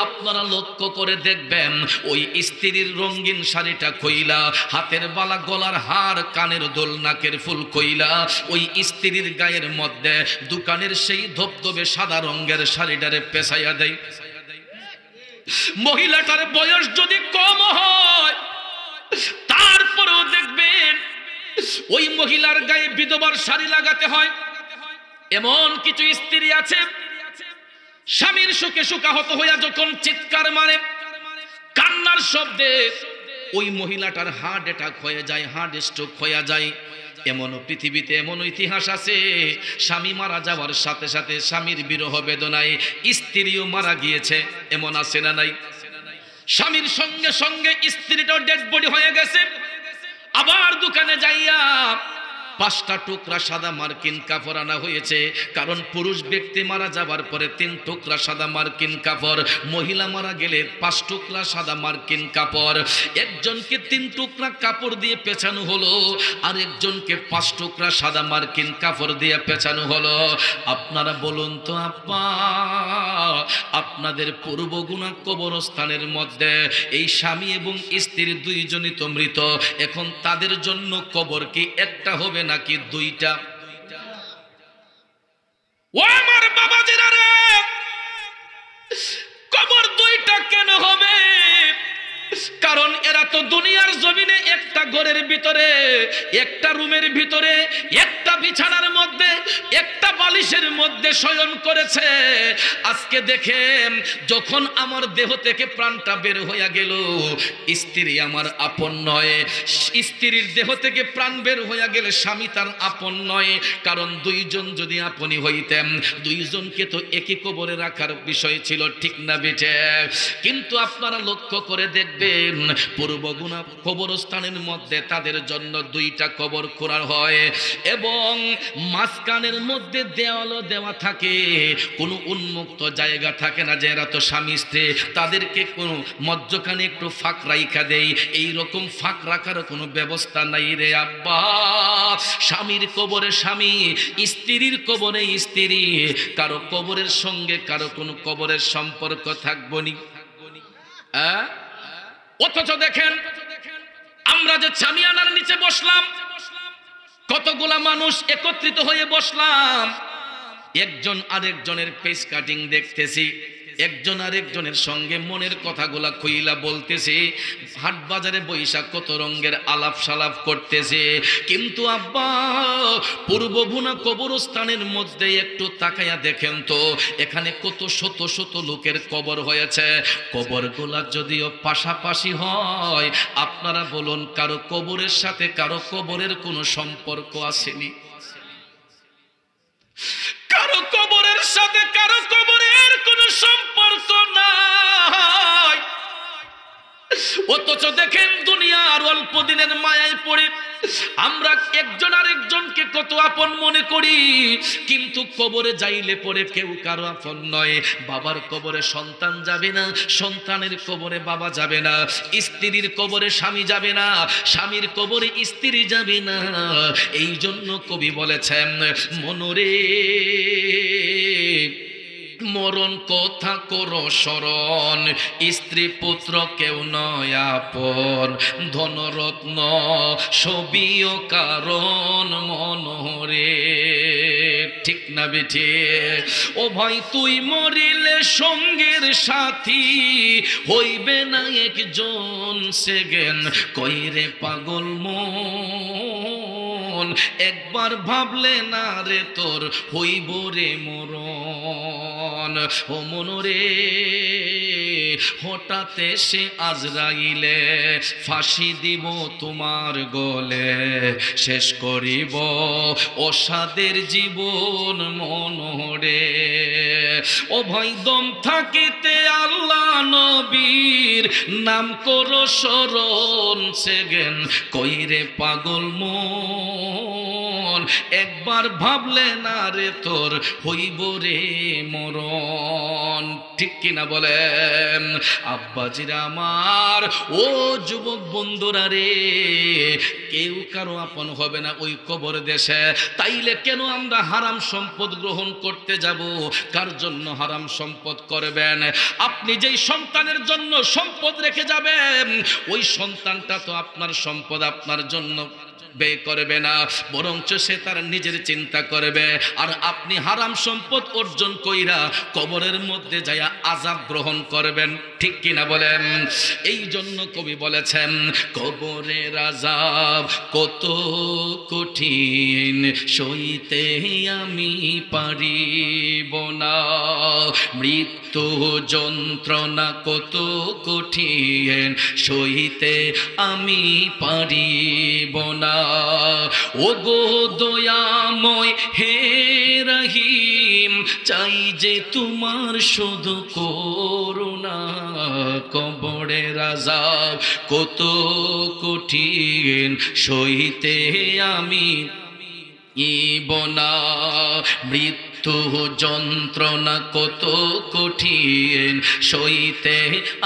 আপনারা লক্ষ্য করে দেখবেন ওই স্ত্রীর রঙিন শাড়িটা কইলা, হাতের বালা, গলার হার, কানের দোল, নাকের ফুল কইলা ওই স্ত্রীর গায়ের মধ্যে দোকানের সেই ধবধবে সাদা রঙের শাড়িটারে পেছাইয়া দেয়। মহিলাটার বয়স যদি কম হয় তারপরেও দেখবেন ওই মহিলার গায়ে বিধবার শাড়ি লাগাতে হয়। এমন কিছু স্ত্রী আছে স্বামীর সুখে শোকাহত হইয়া যখন চিৎকার মারে, কান্নার শব্দে ওই মহিলাটার হার্ট অ্যাটাক হয়ে যায়, হার্ট স্ট্রোক হয়ে যায়। এমনও পৃথিবীতে এমন ইতিহাস আছে, স্বামী মারা যাওয়ার সাথে সাথে স্বামীর বিরহ বেদনায় স্ত্রীও মারা গিয়েছে। এমন আছে না নাই? স্বামীর সঙ্গে সঙ্গে স্ত্রীটাও ডেড বডি হয়ে গেছে। আবার দোকানে যাইয়া 5টা টুকরা সাদা মার্কিন কাপড় আনা হয়েছে, কারণ পুরুষ ব্যক্তি মারা যাবার পরে 3 টুকরা সাদা মার্কিন কাপড়, মহিলা মারা গেলে 5 টুকরা সাদা মার্কিন কাপড়। একজনকে 3 টুকরা কাপড় দিয়ে পেছানো হলো, আর একজনকে 5 টুকরা সাদা মার্কিন কাপড় দিয়ে পেছানো হলো। আপনারা বলুন তো আপা, আপনাদের পূর্বগুণা কবরস্থানের মধ্যে এই স্বামী এবং স্ত্রী দুইজনই তো মৃত, এখন তাদের জন্য কবর কি একটা হবে নাকি 2টা? ও আমার বাবাজিরা রে, কবর 2টা কেন হবে? কারণ এরা তো দুনিয়ার জমিনে একটা ঘরের ভিতরে, একটা রুমের ভিতরে, একটা বিছানার মধ্যে, একটা বালিশের মধ্যে শয়ন করেছে। আজকে দেখেন, যখন আমার দেহ থেকে প্রাণটা বের হইয়া গেল, স্ত্রী আমার আপন নয়। স্ত্রীর দেহ থেকে প্রাণ বের হইয়া গেলে স্বামী তার আপন নয়, কারণ 2জন যদি আপনই হইতেন, 2জনকে তো একই কবরে রাখার বিষয় ছিল, ঠিক না বেটে? কিন্তু আপনারা লক্ষ্য করে দেখবেন পূর্বগুণা কবরস্থানের মধ্যে তাদের জন্য 2টা কবর খোঁড়া হয়, এবং মাঝখানের মধ্যে দেওয়ালও দেওয়া থাকে, কোনো উন্মুক্ত জায়গা থাকে না যে এরা তো স্বামী স্ত্রী, তাদেরকে কোনো মধ্যখানে একটু ফাঁক রাইখা দেয়। এইরকম ফাঁক রাখার কোনো ব্যবস্থা নাই রে আব্বা। স্বামীর কবরে স্বামী, স্ত্রীর কবরে স্ত্রী, কারো কবরের সঙ্গে কারো কোনো কবরের সম্পর্ক থাকবনি। অথচ দেখেন, আমরা যে ছামিয়ানার নিচে বসলাম, কতগুলা মানুষ একত্রিত হয়ে বসলাম, একজন আরেকজনের পেস কাটিং দেখতেছি, একজন আরেকজনের সঙ্গে মনের কথাগুলা কইলা বলতেছে, হাট বাজারে বৈশাখ কত রঙের আলাপ সালাপ করতেছে। কিন্তু আব্বা, পূর্বভুনা কবরস্থানের মধ্যে একটু তাকাইয়া দেখেন তো, এখানে কত শত শত লোকের কবর হয়েছে। কবরগুলা যদিও পাশাপাশি হয়, আপনারা বলুন কারো কবরের সাথে কারো কবরের কোনো সম্পর্ক আসেনি? কারো কবরের সাথে কারো কবরের কোনো সম্পর্ক নাই। অথচ দেখেন, দুনিয়ার অল্প দিনের মায়ায় পড়ে আমরা একজন আরেকজনকে কত আপন মনে করি, কিন্তু কবরে যাইলে পরে কেউ কারো আপন নয়। বাবার কবরে সন্তান যাবে না, সন্তানের কবরে বাবা যাবে না, স্ত্রীর কবরে স্বামী যাবে না, স্বামীর কবরে স্ত্রী যাবে না। এই জন্য কবি বলেছেন, মনরে মরণ কথা করো স্মরণ, স্ত্রী পুত্র কেউ নয় আপন, ধনরত্ন সবিও কারণ মনরে। ঠিক না বেঠে? ও ভাই, তুই মরিলে সঙ্গের সাথী হইবে না একজন সেকেন্ড, কইরে পাগল মন, একবার ভাবলে না রে তোর হইব রে মরণ। মন, ও মনরে হঠাৎ এসে আজরাইলে ফাঁসি দিব তোমার গলে, শেষ করিব অসাদের জীবন মনরে। ও ভাই দম থাকিতে আল্লাহ নবীর নাম করো স্মরণ, সেগেন কইরে পাগল মন, একবার ভাবলে না রে তোর হইব রে মরণ। ঠিক কিনা বলেন আব্বাজিরা আমার, ও যুবক বন্ধুরা রে, কেউ কারো আপন হবে না ওই কবর দেশে। তাইলে কেন আমরা হারাম সম্পদ গ্রহণ করতে যাব? কার জন্য হারাম সম্পদ করবেন? আপনি যেই সন্তানের জন্য সম্পদ রেখে যাবেন, ওই সন্তানটা তো আপনার সম্পদ আপনার জন্য ব্যয় করবে না, বরঞ্চ সে তার নিজের চিন্তা করবে। আর আপনি হারাম সম্পদ অর্জন কইরা কবরের মধ্যে যাইয়া আযাব গ্রহণ করবেন। ঠিক কিনা বলেন? এই জন্য কবি বলেছেন, কবরের আযাব কত কঠিন, সইতে আমি পারিব না, মৃত্যু যন্ত্রণা কত কঠিন, সইতে আমি পারিব না। ও গো দয়াময় হে রহিম, চাই যে তোমার শুধু করুণা, কবরের আযাব কত কঠিন, সইতে আমি ইবনা, মৃত্যু যন্ত্রণা কত কঠিন, সইতে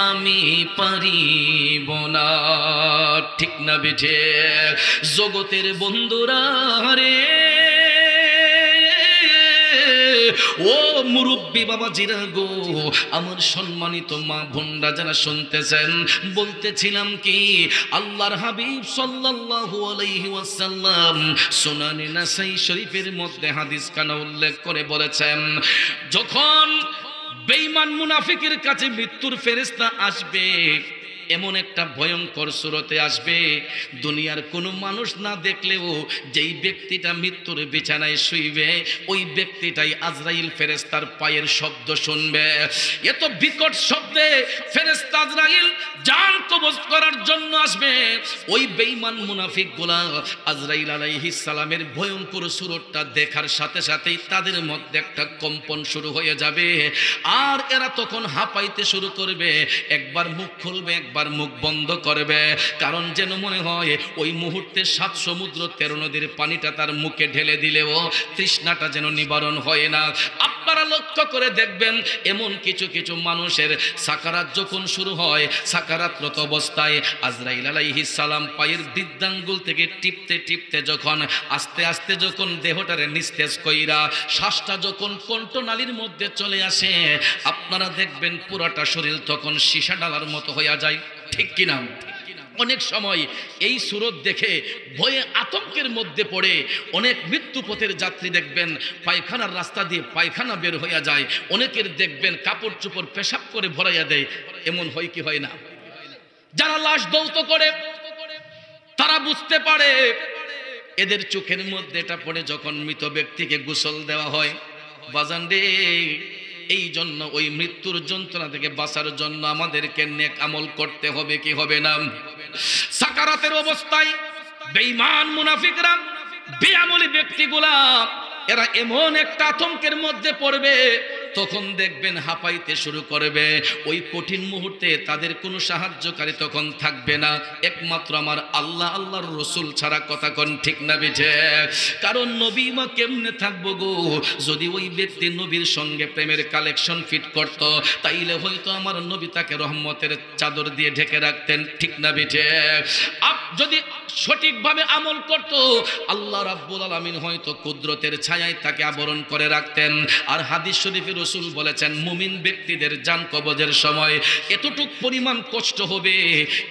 আমি পারিব না। ঠিক না বেঠে? জগতের বন্ধুরা রে, ও মুরব্বী বাবাজিরা গো, আমার সম্মানিত মা বোনরা যারা শুনতেছেন, বলতেছিলাম কি, আল্লাহর হাবিব সাল্লাল্লাহু আলাইহি ওয়াসাল্লাম সুনানে নাসাই শরীফের মধ্যে হাদিস খানা উল্লেখ করে বলেছেন, যখন বেঈমান মুনাফিকের কাছে মৃত্যুর ফেরেশতা আসবে, এমন একটা ভয়ঙ্কর সুরতে আসবে, দুনিয়ার কোনো মানুষ না দেখলেও যেই ব্যক্তিটা মৃত্যুর বিছানায় শুইবে, ওই ব্যক্তিটাই আজরাইল ফেরেশতার পায়ের শব্দ শুনবে। এত বিকট শব্দে ফেরেশতা আজরাইল জান কবজ করার জন্য আসবে। ওই বেঈমান মুনাফিকগুলা আজরাইল আলাইহিস সালামের ভয়ঙ্কর সুরতটা দেখার সাথে সাথেই তাদের মধ্যে একটা কম্পন শুরু হয়ে যাবে, আর এরা তখন হাঁপাইতে শুরু করবে। একবার মুখ খুলবে, একবার মুখ বন্ধ করবে, কারণ যেন মনে হয় ওই মুহূর্তে 7 সমুদ্র 13 নদীর পানিটা তার মুখে ঢেলে দিলেও তৃষ্ণাটা যেন নিবারণ হয় না। আপনারা লক্ষ্য করে দেখবেন, এমন কিছু কিছু মানুষের সাকারাত যখন শুরু হয়, সাকারাতরত অবস্থায় আজরাইল আলাইহিস সালাম পায়ের বৃদ্ধাঙ্গুল থেকে টিপতে টিপতে যখন আস্তে আস্তে যখন দেহটারে নিস্তেজ কইরা শ্বাসটা যখন কণ্ঠনালীর মধ্যে চলে আসে, আপনারা দেখবেন পুরাটা শরীর তখন সীসা ডালার মতো হইয়া যায়। ঠিক কিনা? অনেক সময় এই সুরত দেখে ভয়ে আতঙ্কের মধ্যে পড়ে অনেক মৃত্যুপথের যাত্রী দেখবেন পায়খানার রাস্তা দিয়ে পায়খানা বের হইয়া যায়, অনেকের দেখবেন কাপড় চোপড় পেশাব করে ভরাইয়া দেয়। এমন হয় কি হয় না? যারা লাশ দৌত করে তারা বুঝতে পারে, এদের চোখের মধ্যে এটা পড়ে যখন মৃত ব্যক্তিকে গোসল দেওয়া হয়। বাজান রে, এই জন্য ওই মৃত্যুর যন্ত্রণা থেকে বাঁচার জন্য আমাদেরকে নেক আমল করতে হবে, কি হবে না? সাকারাতের অবস্থায় বেঈমান মুনাফিকরা, বেআমলী ব্যক্তিগুলা, এরা এমন একটা আতঙ্কের মধ্যে পড়বে, তখন দেখবেন হাঁপাইতে শুরু করবে। ওই কঠিন মুহূর্তে তাদের কোনো সাহায্যকারী তখন থাকবে না, একমাত্র আমার আল্লাহ, আল্লাহর রসুল ছাড়া। কথা কোন ঠিক না বেঠে? কারণ নবী মা কেমনে থাকবো গো? যদি ওই ব্যক্তি নবীর সঙ্গে প্রেমের কালেকশন ফিট করত, তাইলে হয়তো আমার নবী তাকে রহমতের চাদর দিয়ে ঢেকে রাখতেন। ঠিক না বেঠে? যদি সঠিকভাবে আমল করত, আল্লাহ রাব্বুল আলামিন হয়তো কুদরতের ছায়ায় তাকে আবরণ করে রাখতেন। আর হাদিস শরীফে রাসূল বলেছেন, মুমিন ব্যক্তিদের জান কবজের সময় এতটুক পরিমাণ কষ্ট হবে,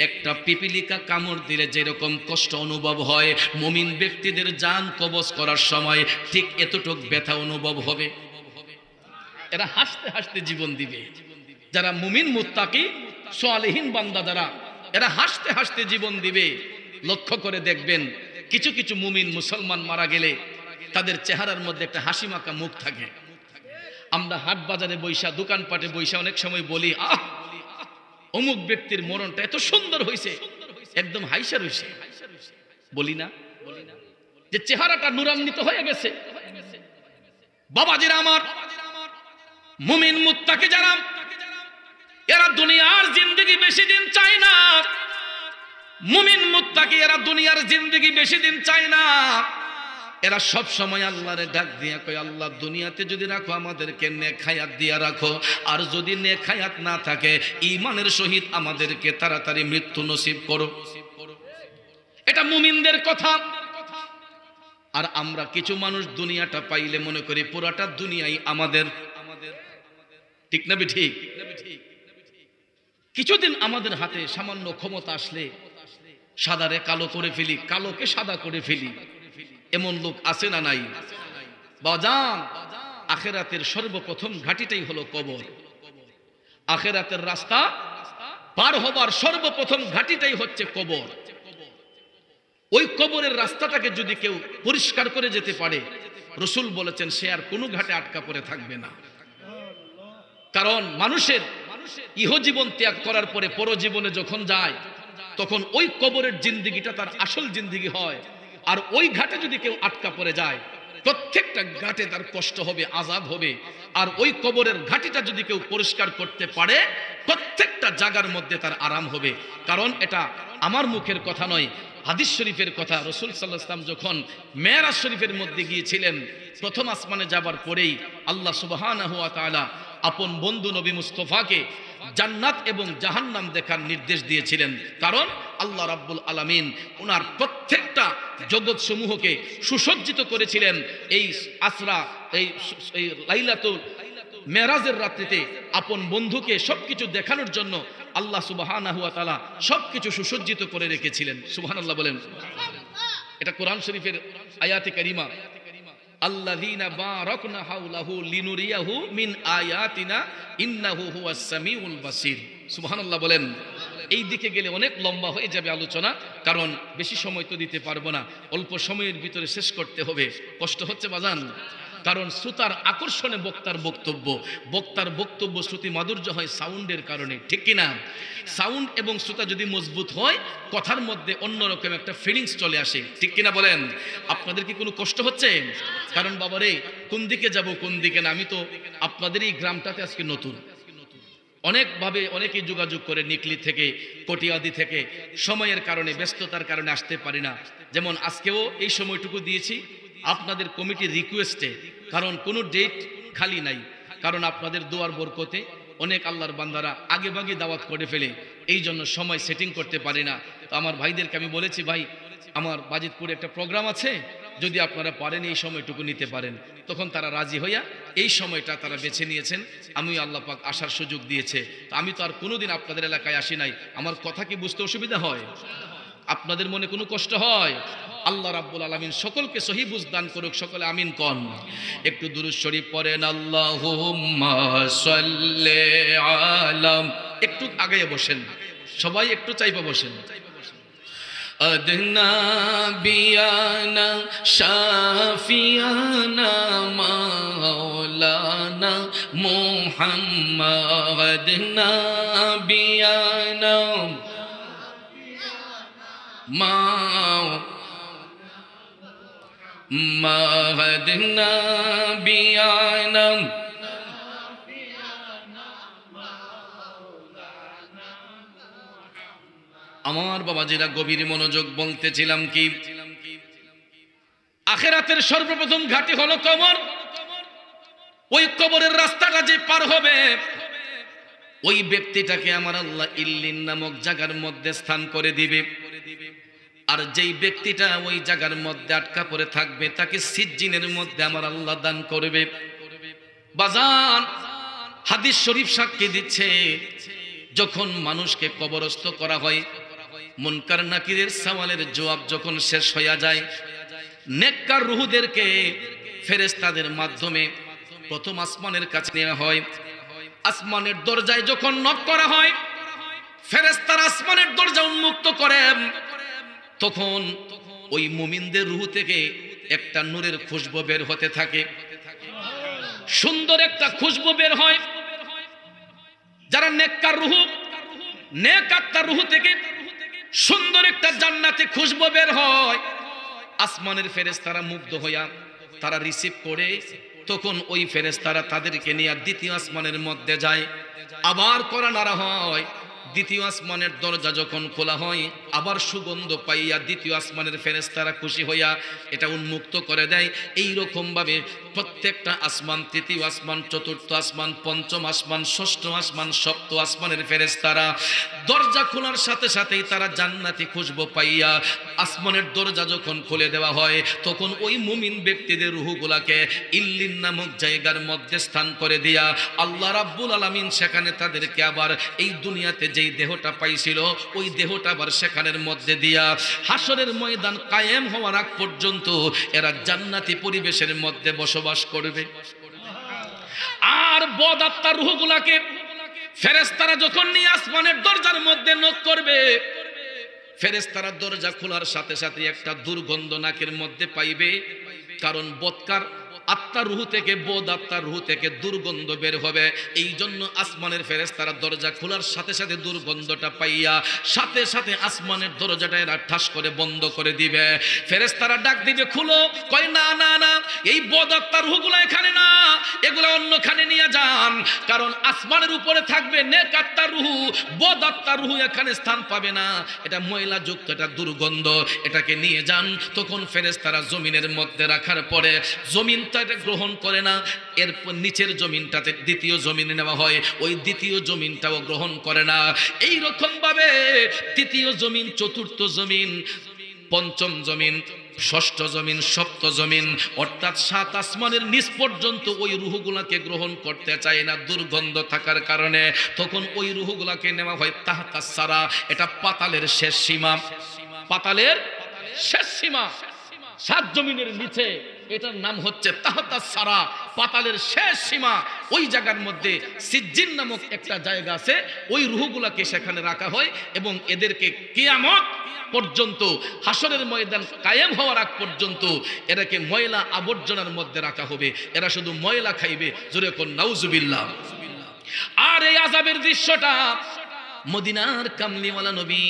একটা পিপিলিকা কামড় দিলে যেরকম কষ্ট অনুভব হয়, মুমিন ব্যক্তিদের জান কবজ করার সময় ঠিক এতটুক ব্যথা অনুভব হবে। এরা হাসতে হাসতে জীবন দিবে। যারা মুমিন মুত্তাকি সালেহীন বান্দা, যারা এরা হাসতে হাসতে জীবন দিবে। লক্ষ্য করে দেখবেন, কিছু কিছু মুমিন মুসলমান মারা গেলে তাদের চেহারার মধ্যে একটা হাসি মাখা মুখ থাকে। আমরা হাট বাজারে বৈশা, দোকানপাটে বৈশা অনেক সময় বলি, অমুক ব্যক্তির মরণটা এত সুন্দর হয়েছে, একদম হাইসা রয়েছে, বলি না যে চেহারাটা নূরান্বিত হয়ে গেছে। বাবাজিরা আমার, মুমিন মুত্তাকি যারা, এরা দুনিয়ার জিন্দেগি বেশি দিন চায় না। মুমিন মুত্তাকি এরা দুনিয়ার জিন্দেগি বেশি দিন চায় না। এরা সব সময় আল্লাহরে ডাক দিয়া কয়, আল্লাহ দুনিয়াতে যদি রাখো আমাদেরকে নেক হায়াত দিয়া রাখো, আর যদি নেক হায়াত না থাকে ঈমানের সহিত আমাদেরকে তাড়াতাড়ি মৃত্যু নসিব করো। এটা মুমিনদের কথা। আর আমরা কিছু মানুষ দুনিয়াটা পাইলে মনে করি পুরাটা দুনিয়াই আমাদের। ঠিক না ঠিক? কিছুদিন আমাদের হাতে সামান্য ক্ষমতা আসলে সাদারে কালো করে ফেলি, কালোকে সাদা করে ফেলি। এমন লোক আছে না নাই? বাজান, আখিরাতের সর্বপ্রথম ঘাটিটাই হলো কবর। আখিরাতের রাস্তা পার হবার সর্বপ্রথম ঘাটিটাই হচ্ছে কবর। ওই কবরের রাস্তাটাকে যদি কেউ পরিষ্কার করে যেতে পারে, রাসূল বলেছেন সে আর কোনো ঘাটে আটকা পড়ে থাকবে না। কারণ মানুষের ইহজীবন ত্যাগ করার পরে পরজীবনে যখন যায়, তখন ওই কবরের জিন্দেগিটা তার আসল জিন্দেগি হয়। আর ওই ঘাটে যদি কেউ আটকা পড়ে যায়, প্রত্যেকটা ঘাটে তার কষ্ট হবে, আযাব হবে। আর ওই কবরের ঘাটিটা যদি কেউ পরিষ্কার করতে পারে, প্রত্যেকটা জায়গার মধ্যে তার আরাম হবে। কারণ এটা আমার মুখের কথা নয়, হাদিস শরীফের কথা। রাসূল সাল্লাল্লাহু আলাইহি ওয়াসাল্লাম যখন মেরাজ শরীফের মধ্যে গিয়েছিলেন, প্রথম আসমানে যাবার পরেই আল্লাহ সুবহানাহু ওয়া তাআলা আপন বন্ধু নবী মুস্তাফাকে জান্নাত এবং জাহান্নাম দেখার নির্দেশ দিয়েছিলেন। কারণ আল্লাহ রাব্বুল আলামিন ওনার প্রত্যেকটা জগৎ সমূহকে সুসজ্জিত করেছিলেন এই আসরা, এই লাইলাতুল মেরাজের রাত্রিতে আপন বন্ধুকে সবকিছু দেখানোর জন্য আল্লাহ সুবহানাহু ওয়া তাআলা সবকিছু সুসজ্জিত করে রেখেছিলেন। সুবহানাল্লাহ বলেন। এটা কোরআন শরীফের আয়াতে কারিমা। আল্লাযীনা বারাকনা হাওলাহু লিনুরিয়াহু মিন আয়াতিনা ইন্নাহু হুয়াস সামিউল বাসীর। সুবহানাল্লাহ বলেন। এই দিকে গেলে অনেক লম্বা হয়ে যাবে আলোচনা, কারণ বেশি সময় তো দিতে পারবো না, অল্প সময়ের ভিতরে শেষ করতে হবে। কষ্ট হচ্ছে বাজান, কারণ শ্রোতার আকর্ষণে বক্তার বক্তব্য শ্রুতি মাধুর্য হয় সাউন্ডের কারণে। ঠিক কিনা? সাউন্ড এবং শ্রোতা যদি মজবুত হয়, কথার মধ্যে অন্যরকম একটা ফিলিংস চলে আসে। ঠিক কিনা বলেন? আপনাদের কি কোনো কষ্ট হচ্ছে? কারণ বাবারে, কোন দিকে যাব কোন দিকে না, আমি তো আপনাদের এই গ্রামটাতে আজকে নতুন। অনেকভাবে অনেকেই যোগাযোগ করে, নিকলি থেকে, কটিয়াদি থেকে, সময়ের কারণে, ব্যস্ততার কারণে আসতে পারি না। যেমন আজকেও এই সময়টুকু দিয়েছি আপনাদের কমিটির রিকোয়েস্টে, কারণ কোনো ডেট খালি নাই। কারণ আপনাদের দোয়ার বরকতে অনেক আল্লাহর বান্দারা আগে ভাগে দাওয়াত করে ফেলে, এই জন্য সময় সেটিং করতে পারি না। তো আমার ভাইদেরকে আমি বলেছি, ভাই আমার বাজিতপুরে একটা প্রোগ্রাম আছে, যদি আপনারা পারেন এই সময়টুকু নিতে পারেন। তখন তারা রাজি হইয়া এই সময়টা তারা বেছে নিয়েছেন। আমি আল্লাহ পাক আসার সুযোগ দিয়েছে। তো আমি তো আর কোনোদিন আপনাদের এলাকায় আসি নাই। আমার কথা কি বুঝতে অসুবিধা হয়? আপনাদের মনে কোনো কষ্ট হয়? আল্লাহ রাব্বুল আলামিন সকলকে সহি বুঝ দান করুক। সকলে আমিন কন। একটু দুরূদ শরীফ পড়েন। আল্লাহুম্মা সাল্লি আলা, একটু আগে বসেন সবাই, একটু চাইপা বসেন। আদনা বিয়ানা শাফিয়ানা মাওলানা মুহাম্মদ নাবিয়ানা মাওলাদ নাবিয়ানা। আমার বাবাজিরা গভীর মনোযোগ, বলতেছিলাম কি, আখিরাতের সর্বপ্রথম ঘাটি হলো কবর। ওই কবরের রাস্তাটা যে পার হবে, ওই ব্যক্তিটাকে আমার আল্লাহ ইল্লিন নামক জায়গার মধ্যে স্থান করে দিবে। আর যেই ব্যক্তিটা ওই জায়গার মধ্যে আটকা পড়ে থাকবে, তাকে সিজ্জিনের মধ্যে আমার আল্লাহ দান করবে। বাজান, হাদিস শরীফ সাক্ষী দিচ্ছে, যখন মানুষকে কবরস্থ করা হয়, মুনকার নাকিরের সওয়ালের জবাব যখন শেষ হয়ে যায়, নেককার রূহদেরকে ফেরেশতাদের মাধ্যমে প্রথম আসমানের কাছে নেওয়া হয়। আসমানের দরজায় যখন নক করা হয়, ফেরেশতারা আসমানের দরজা উন্মুক্ত করেন। তখন ওই মুমিনদের রূহ থেকে একটা নূরের খুশবু বের হতে থাকে। সুন্দর একটা খুশবু বের হয়। যারা নেককার রূহ, নেক আত্মার রূহ থেকে সুন্দর একটা জান্নাতি খুশবু বের হয়। আসমানের ফেরেশতারা মুগ্ধ হইয়া তারা রিসিভ করে, তখন ওই ফেরেশতারা তাদেরকে নিয়ে দ্বিতীয় আসমানের মধ্যে যায়। আবার করা নাড়া হয়। দ্বিতীয় আসমানের দরজা যখন খোলা হয়, আবার সুগন্ধ পাইয়া দ্বিতীয় আসমানের ফেরেশতারা খুশি হইয়া এটা উন্মুক্ত করে দেয়। এই রকম ভাবে প্রত্যেকটা আসমান, তৃতীয় আসমান, চতুর্থ আসমান, পঞ্চম আসমান, ষষ্ঠ আসমান, সপ্তম আসমানের ফেরেশতারা দরজা খোলার সাথে সাথেই তারা জান্নাতি খুশবু পাইয়া আসমানের দরজা যখন খুলে দেওয়া হয়, তখন ওই মুমিন ব্যক্তিদের রূহগুলাকে ইল্লিন নামক জায়গার মধ্যে স্থান করে দিয়া আল্লাহ রাব্বুল আলামিন সেখানে তাদেরকে আবার এই দুনিয়াতে যেই দেহটা পাইছিল ওই দেহটা আবার সেখানের মধ্যে দিয়া হাসরের ময়দান কায়েম হওয়ার আগ পর্যন্ত এরা জান্নাতি পরিবেশের মধ্যে বসবাস করবে। আর বদ আত্মার রূহগুলাকে ফেরেশতারা যখন নিয়ে আসমানের দরজার মধ্যে নক করবে, ফেরেশতারা দরজা খোলার সাথে সাথে একটা দুর্গন্ধ নাকের মধ্যে পাইবে। কারণ বদকার আত্মার রূহ থেকে, বদ আত্মার রূহ থেকে দুর্গন্ধ বের হবে। এই জন্য আসমানের ফেরেশতারা দরজা খোলার সাথে সাথে দুর্গন্ধটা পাইয়া সাথে সাথে আসমানের দরজাটা এরা ঠাস করে বন্ধ করে দিবে। ফেরেশতারা ডাক দিবে, খুলো। কয় না না না, এই বদ আত্মার রূহগুলো এখানে না, এগুলো অন্যখানে নিয়ে যান। কারণ আসমানের উপরে থাকবে নেক আত্মার রূহ, বদ আত্মার রূহ এখানে স্থান পাবে না। এটা ময়লা যুক্ত, এটা দুর্গন্ধ, এটাকে নিয়ে যান। তখন ফেরেশতারা জমিনের মধ্যে রাখার পরে জমিন এটা গ্রহণ করে না। এরপর নিচের জমিনটাতে দ্বিতীয় জমিনে নেওয়া হয়, ওই দ্বিতীয় জমিনটাও গ্রহণ করে না। এই রকম ভাবে তৃতীয় জমিন, চতুর্থ জমিন, পঞ্চম জমিন, ষষ্ঠ জমিন, সপ্ত জমিন, অর্থাৎ 7 আসমানের নিচ পর্যন্ত ওই রূহগুলাকে গ্রহণ করতে চায় না দুর্গন্ধ থাকার কারণে। তখন ওই রূহগুলাকে নেওয়া হয় তাহতাস সারা, এটা পাতালের শেষ সীমা। পাতালের শেষ সীমা 7 জমিনের নিচে, এটার নাম হচ্ছে তাহতাস সারা, পাতালের শেষ সীমা। ওই জায়গার মধ্যে সিজ্জিন নামক একটা জায়গা আছে, ওই রূহগুলাকে সেখানে রাখা হয় এবং এদেরকে কিয়ামত পর্যন্ত, হাসরের ময়দান কায়েম হওয়ার আগ পর্যন্ত এটাকে ময়লা আবর্জনার মধ্যে রাখা হবে। এরা শুধু ময়লা খাইবে। জোরে কোন নাউজুবিল্লাহ। আর এই আযাবের দৃশ্যটা মদিনার কামলিওয়ালা নবী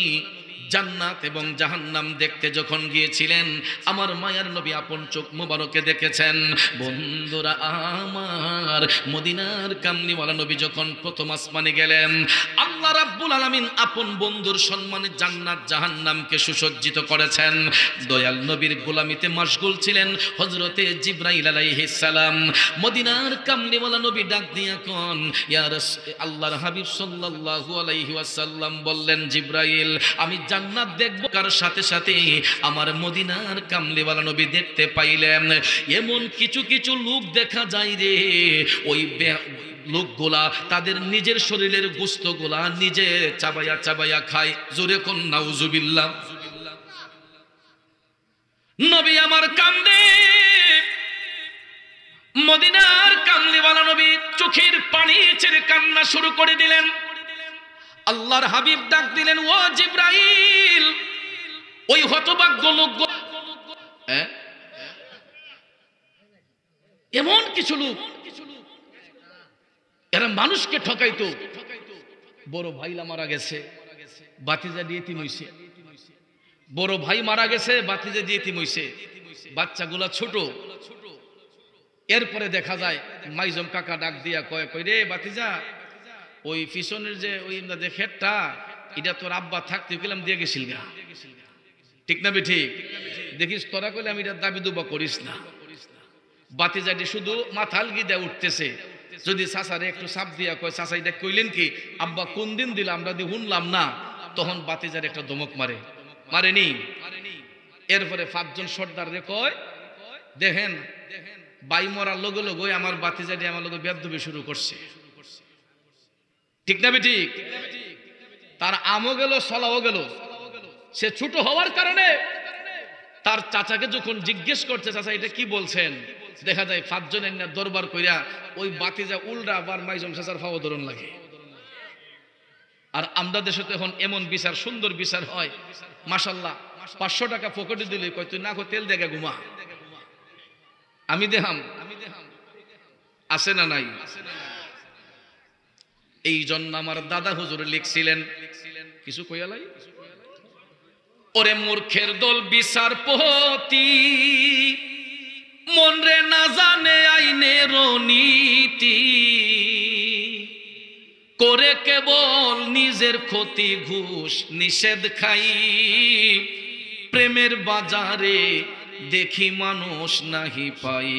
জান্নাত এবং জাহান্নাম দেখতে যখন গিয়েছিলেন, আমার মায়ার নবী আপন চোখ মুবারকে দেখেছেন। বন্ধুরা আমার, মদিনার কামলিওয়ালা নবী যখন প্রথম আসমানে গেলেন, আল্লাহ রাব্বুল আলামিন আপন বন্ধুর সম্মানে জান্নাত জাহান্নামকে সুসজ্জিত করেছেন। দয়াল নবীর গোলামিতে মশগুল ছিলেন হযরতে জিবরাইল আলাইহিস সালাম। মদিনার কামলিওয়ালা নবী ডাক দিয়া কোন, ইয়া রাসূল, আল্লাহর হাবিব সাল্লাল্লাহু আলাইহি ওয়াসাল্লাম বললেন, জিবরাইল, আমি জান্নাত দেখব, কার সাথে সাথে আমার মদিনার কামলিওয়ালা নবী দেখতে পাইলেন। এমন কিছু কিছু লোক দেখা যায় রে, ওই লোকগুলা তাদের নিজের শরীরের গোশতগুলা নিজে চাবাইয়া চাবাইয়া খায়। জোরে কোন নাউজুবিল্লাহ। নবী আমার কান্দে, মদিনার কামলিওয়ালা নবী চোখের পানি ছেড়ে কান্না শুরু করে দিলেন। আল্লাহর হাবিব ডাক দিলেন, ও জিবরাইল, ওই হতভাগ্য লোক, এমন কিছু লোক এরা মানুষকে ঠকাইতো। বড় ভাইলা মারা গেছে, বাতিজা দিয়ে এতিম হইছে। বড় ভাই মারা গেছে, বাতিজা দিয়ে এতিম হইছে। বাচ্চাগুলা ছোট। এরপরে দেখা যায় মাইজম কাকা ডাক দিয়া কয়, কই রে বাতিজা, ওই পিছনের যে ওই খেতটা, এটা তোর আব্বা থাকতে গেলাম দিয়ে গেছিল গা, ঠিক না বে ঠিক? দেখিস তোরা কইলে আমি এটা দাবি দুবা করিস না। বাতিজাটি শুধু মাথাল গিয়ে উঠতেছে। যদি চাচারে একটু চাপ দিয়া কয়, চাচা এটা কইলেন কি, আব্বা কোন দিন দিল আমরা দিয়ে শুনলাম না, তখন বাতিজার একটা ধমক মারে, মারেনি? এরপরে 5 জন সর্দার রে কয়, দেখেন বাই মরার লগে লগে আমার বাতিজাটি আমার লগে বেয়াদবি শুরু করছে, ঠিক না বে ঠিক? তার আমও গেল, সলাও গেল। সে ছোট হওয়ার কারণে তার চাচাকে যখন জিজ্ঞেস করছে, চাচা এটা কি বলছেন, দেখা যায় 5 জনের না দরবার কইরা ওই বাতিজা উল্টা আবার মাইজম চাচার ফাও ধরন লাগে। আর আমরা দেশে তো এখন এমন বিচার, সুন্দর বিচার হয়, মাশাআল্লাহ। 500 টাকা পকেটে দিলে কয়, তুই না কো তেল দেখে ঘুমা, আমি দেহাম। আছে না নাই? এই জন্য আমার দাদা হুজুর লিখছিলেন, কিছু কইয়ালাই, ওরে মূর্খের দল বিচারপতি, মন রে না জানে আইনের নীতি, করে কেবল নিজের ক্ষতি, ঘুষ নিষেধ খাই, প্রেমের বাজারে দেখি মানুষ নাহি পাই,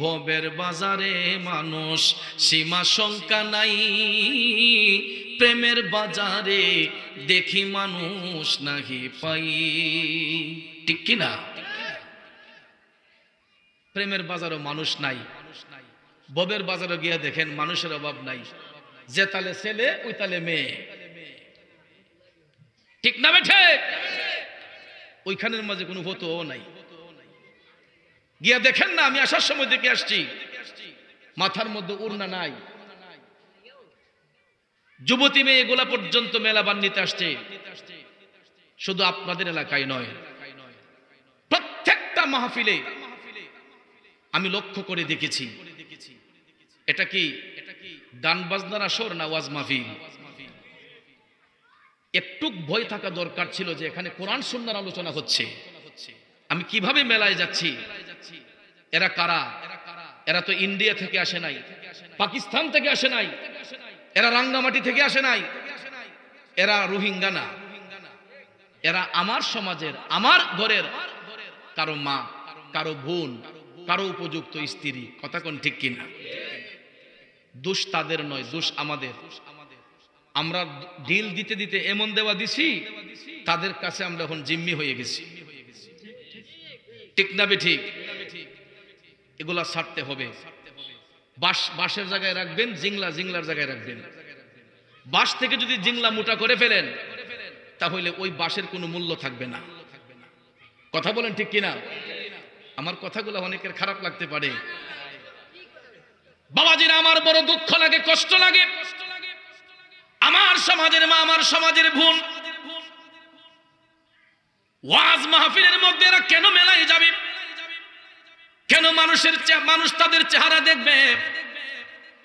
ভবের বাজারে মানুষ সীমা শঙ্কা নাই, প্রেমের বাজারে দেখি মানুষ নাহি পাই। ঠিক কিনা? প্রেমের বাজারও মানুষ নাই, ভবের বাজারে গিয়া দেখেন মানুষের অভাব নাই, যে তালে ছেলে ওই তালে মেয়ে। ঠিক না বেঠে? ওইখানের মাঝে কোনো ভূতও নাই। গিয়া দেখেন না, আমি আসার সময় দেখে আসছি, মাথার মধ্যে উড়না নাই, যুবতী মেয়ে এগুলা পর্যন্ত মেলা বান্নিতে আসছে। শুধু আপনাদের এলাকায় নয়, প্রত্যেকটা মাহফিলে আমি লক্ষ্য করে দেখেছি। এটা কি গান বাজনার আসর না ওয়াজ মাহফিল? একটু ভয় থাকা দরকার ছিল যে এখানে কোরআন সুন্নাহর আলোচনা হচ্ছে। আমি কিভাবে মেলায় যাচ্ছি? এরা কারা? এরা তো ইন্ডিয়া থেকে আসে নাই, পাকিস্তান থেকে আসে নাই, এরা রাঙ্গামাটি থেকে আসে নাই, এরা রোহিঙ্গা না, এরা আমার সমাজের, আমার ঘরের কারো মা, কারো বোন, কারো উপযুক্ত স্ত্রী। কথা কোন ঠিক কিনা? দোষ তাদের নয়, দোষ আমাদের। আমরা ডিল দিতে দিতে এমন দেওয়া দিছি, তাদের কাছে আমরা এখন জিম্মি হয়ে গেছি। ঠিক না বেঠিক? এগুলা ছাড়তে হবে। বাঁশের জায়গায় রাখবেন, জিংলার জায়গায় রাখবেন। বাঁশ থেকে যদি জিংলা মোটা করে ফেলেন, তাহলে ওই বাঁশের কোনো মূল্য থাকবে না। কথা বলেন ঠিক কিনা? আমার কথাগুলো অনেকের খারাপ লাগতে পারে। বাবাজিরা, আমার বড় দুঃখ লাগে, কষ্ট লাগে। আমার সমাজের মা, আমার সমাজের বোন, ওয়াজ মাহফিলের মধ্যে এরা কেন মেলায় যাবে? কেন মানুষ তাদের চেহারা দেখবে?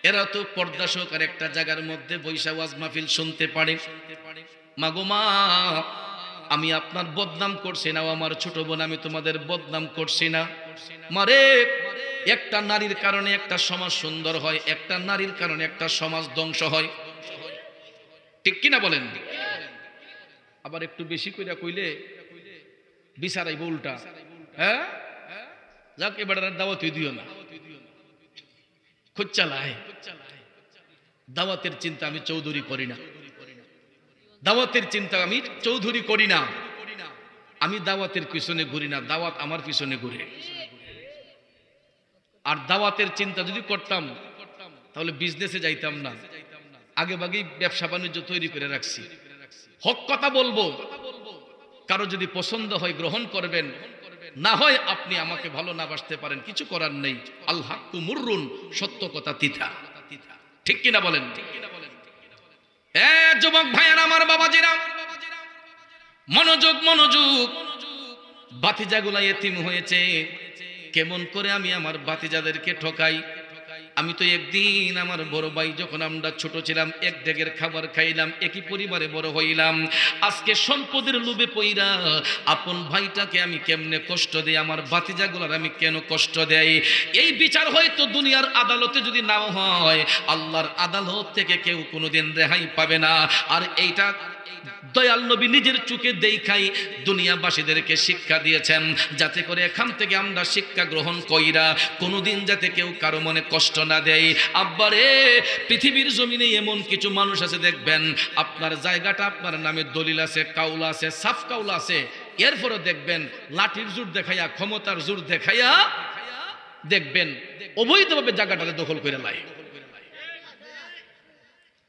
এরা তো পর্দা সহকারে একটা জায়গার মধ্যে বৈশা ওয়াজ মাহফিল শুনতে পারে। মাগো মা, আমি আপনার বদনাম করছি না, আমার ছোট বোন, আমি তোমাদের বদনাম করছি না। মারে, একটা নারীর কারণে একটা সমাজ সুন্দর হয়, একটা নারীর কারণে একটা সমাজ ধ্বংস হয়। ঠিক কিনা বলেন? আবার একটু বেশি কইরা কইলে বিচারাইব উল্টা। হ্যাঁ, যাক, এবার দাওয়াত দিও না, খুব চালায়। দাওয়াতের চিন্তা আমি চৌধুরী করি না, দাওয়াতের চিন্তা আমি চৌধুরী করি না। আমি দাওয়াতের পিছনে ঘুরি না, দাওয়াত আমার পিছনে ঘুরে। আর দাওয়াতের চিন্তা যদি করতাম তাহলে বিজনেসে যাইতাম না, আগে ভাগেই ব্যবসা বাণিজ্য তৈরি করে রাখছি। হক কথা বলবো, কারো যদি পছন্দ হয় গ্রহণ করবেন, না হয় আপনি আমাকে ভালো না বাসতে পারেন, কিছু করার নেই। আল হাক্কু মুররুন, সত্য কথা তিতা। ঠিক কিনা বলেন? যুবক ভাইয়ারা, আমার বাবাজিরা, মনোযোগ, মনোযোগ। বাতিজাগুলা এতিম হয়েছে, কেমন করে আমি আমার বাতিজাদেরকে ঠকাই? আমি তো একদিন আমার বড় ভাই যখন আমরা ছোট ছিলাম, এক ডেগের খাবার খাইলাম, একই পরিবারে বড় হইলাম। আজকে সম্পদের লোভে পইরা আপন ভাইটাকে আমি কেমনে কষ্ট দেই, আমার ভাতিজাগুলার আমি কেন কষ্ট দেই? এই বিচার হয়তো দুনিয়ার আদালতে যদি নাও হয়, আল্লাহর আদালত থেকে কেউ কোনোদিন রেহাই পাবে না। আর এইটা দয়াল নবী নিজের চোখে দেখাই দুনিয়াবাসীদেরকে শিক্ষা দিয়েছেন, যাতে করে এখান থেকে আমরা শিক্ষা গ্রহণ কইরা কোনোদিন যাতে কেউ কারো মনে কষ্ট না দেয়। আব্বারে, পৃথিবীর জমিনে এমন কিছু মানুষ আছে, দেখবেন আপনার জায়গাটা আপনার নামে দলিল আছে, কাউলা আছে, সাফ কাউলা আছে, এরপরে দেখবেন লাঠির জোর দেখাইয়া, ক্ষমতার জোর দেখাইয়া দেখবেন অবৈধভাবে জায়গাটাকে দখল করে লাই।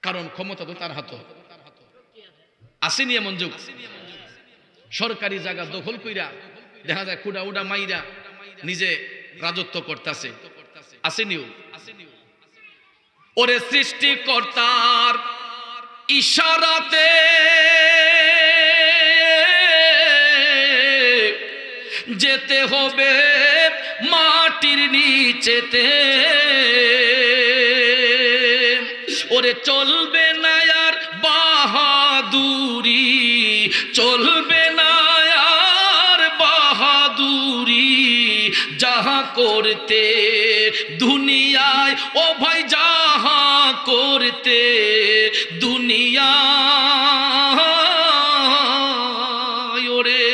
কারণ ক্ষমতা তো তার হাতে। আসেনি এমন যুগ? সরকারি জায়গা দখল কইরা দেখা যায় কুড়া উডা মাইরা নিজে রাজত্ব করতেছে। আসেনিও? ওরে সৃষ্টিকর্তার ইশারাতে যেতে হবে মাটির নিচেতে, ওরে চলবে না আর বাহাদুরি, চলবে না আর বাহাদুরি, যাহা করতে দুনিয়ায় ও ভাই, যাহা করতে দুনিয়ায়, ওরে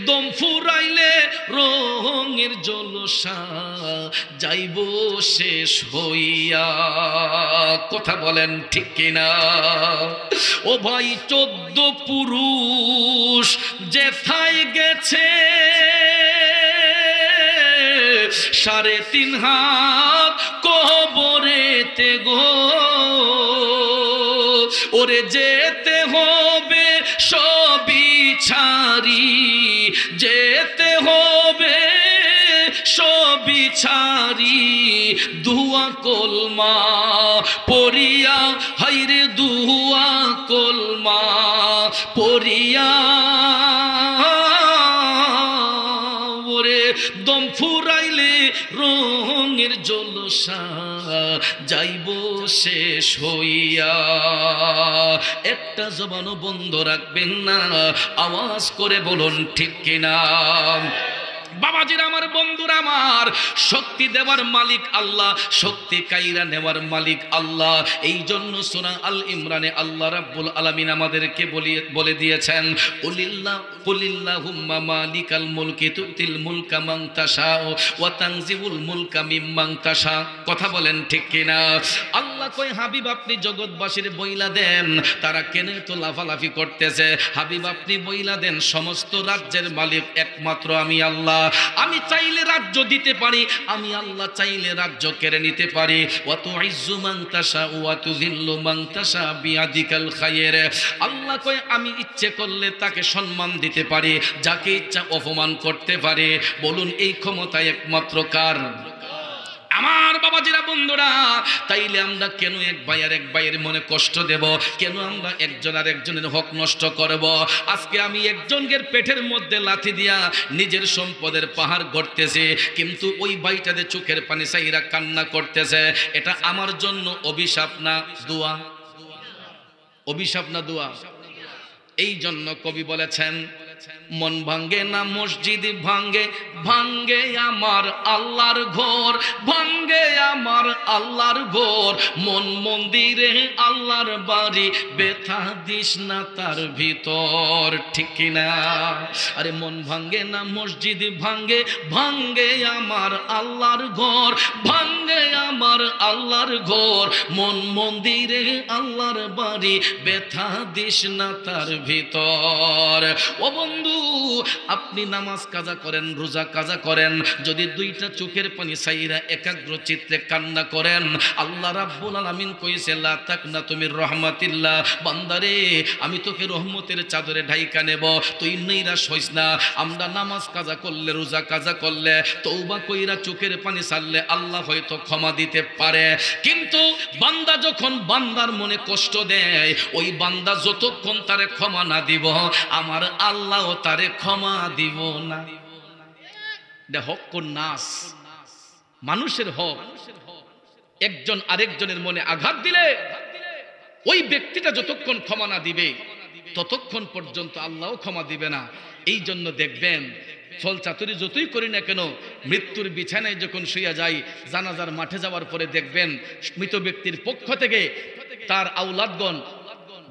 দম ফুরাইলে রঙের জলসা যাইব শেষ হইয়া। কথা বলেন ঠিক কিনা? ও ভাই 14 পুরুষ যেথায় গেছে 3.5 হাত কবরেতে গো, ওরে যেতে হবে সবই ছাড়ি, যেতে হবে সবই ছাড়ি, দুয়া কলমা পড়িয়া, হাইরে দুয়া কলমা পড়িয়া, ওরে দম ফুরাইলে রঙের জলসা যাইব শেষ হইয়া। একটা জবানও বন্ধ রাখবেন না, আওয়াজ করে বলুন ঠিক কিনা? বাবাজির আমার, বন্ধুরা আমার, শক্তি দেওয়ার মালিক আল্লাহ, শক্তি কাইরা নেওয়ার মালিক আল্লাহ। এই জন্য সূরা আল ইমরানে আল্লাহ রাব্বুল আলামিন আমাদেরকে বলে দিয়েছেন, কুলিল্লাহুম্মা মালিকাল মুলকি তুতিল মুলকা মান তাশাউ ওয়া তানজিউল মুলকা মিম্মান তাশা। কথা বলেন ঠিক কিনা? আল্লাহ কই, হাবিব আপনি জগৎবাসীর বইলা দেন, তারা কেন তো লাফালাফি করতেছে, হাবিব আপনি বইলা দেন সমস্ত রাজ্যের মালিক একমাত্র আমি আল্লাহ। আমি চাইলে রাজ্য দিতে পারি, আমি আল্লাহ চাইলে রাজ্য কেড়ে নিতে পারি। ওয়া তুইজ্জু মান তাশা ওয়া তুযিল্লু মান তাশা বিয়াদিকাল খায়র। আল্লাহ কয়, আমি ইচ্ছে করলে তাকে সম্মান দিতে পারি, যাকে ইচ্ছা অপমান করতে পারি। বলুন এই ক্ষমতা একমাত্র কার? আমার বাবাজিরা, বন্ধুরা, তাইলে আমরা কেন এক ভাই আর এক ভাইয়ের মনে কষ্ট দেব? কেন আমরা একজন আর একজনের হক নষ্ট করব? আজকে আমি একজনের পেটের মধ্যে লাথি দিয়া নিজের সম্পদের পাহাড় গড়তেছে, কিন্তু ওই ভাইটাদের চোখের পানি চাইরা কান্না করতেছে। এটা আমার জন্য অভিশাপ না দোয়া? অভিশাপ না দোয়া? এই জন্য কবি বলেছেন, মন ভাঙ্গে না মসজিদ ভাঙ্গে, ভাঙ্গে আমার আল্লাহর ঘর, ভাঙ্গে আমার আল্লাহর ঘর, মন মন্দিরে আল্লাহর বাড়ি, ব্যথা দিস না তার ভিতর। ঠিক কিনা? আরে মন ভাঙ্গে না মসজিদ ভাঙ্গে, ভাঙ্গে আমার আল্লাহর ঘর, ভাঙ্গে আমার আল্লাহর ঘর, মন মন্দিরে আল্লাহর বাড়ি, ব্যথা দিস না তার ভিতর। ও বন্ধু, আপনি নামাজ কাজা করেন, রোজা কাজা করেন, যদি দুইটা চোখের পানি ছাইরা একাগ্র চিত্তে কান্না করেন, আল্লাহ রাব্বুল আলামিন কইছে, লা তাকনাতু মির রাহমাতিল্লাহ, বান্দারে আমি তোকে রহমতের চাদরে ঢাইকা নেব, তুই নিরাশ হইস না। আমরা নামাজ কাজা করলে, রোজা কাজা করলে, তওবা কইরা চোখের পানি ছাড়লে আল্লাহ হয়তো ক্ষমা দিতে পারে, কিন্তু বান্দা যখন বান্দার মনে কষ্ট দেয়, ওই বান্দা যতক্ষণ তারে ক্ষমা না দিব, আমার আল্লাহ তারে ক্ষমা দিব না। হক কোন নাস, মানুষের হক। একজন আরেকজনের মনে আঘাত দিলে ওই ব্যক্তিটা যতক্ষণ ক্ষমা না দিবে, ততক্ষণ পর্যন্ত আল্লাহও ক্ষমা দিবে না। এই জন্য দেখবেন, ফল চাতুরি যতই করি না কেন, মৃত্যুর বিছানায় যখন শুয়ে যাই, জানাজার মাঠে যাওয়ার পরে দেখবেন মৃত ব্যক্তির পক্ষ থেকে তার আওলাদগণ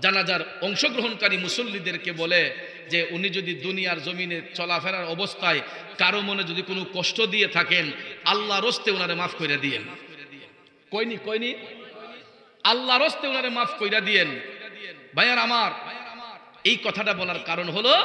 জানাজার অংশগ্রহণকারী মুসল্লিদেরকে বলে যে উনি যদি দুনিয়ার জমিনে চলাফেরার অবস্থায় কারো মনে যদি কোনো কষ্ট দিয়ে থাকেন, আল্লাহর হস্তে ওনারে মাফ কইরা দিয়েন। কইনি আল্লাহর হস্তে ওনারে মাফ কইরা দিয়েন। ভাইয়ার আমার, এই কথাটা বলার কারণ হলো,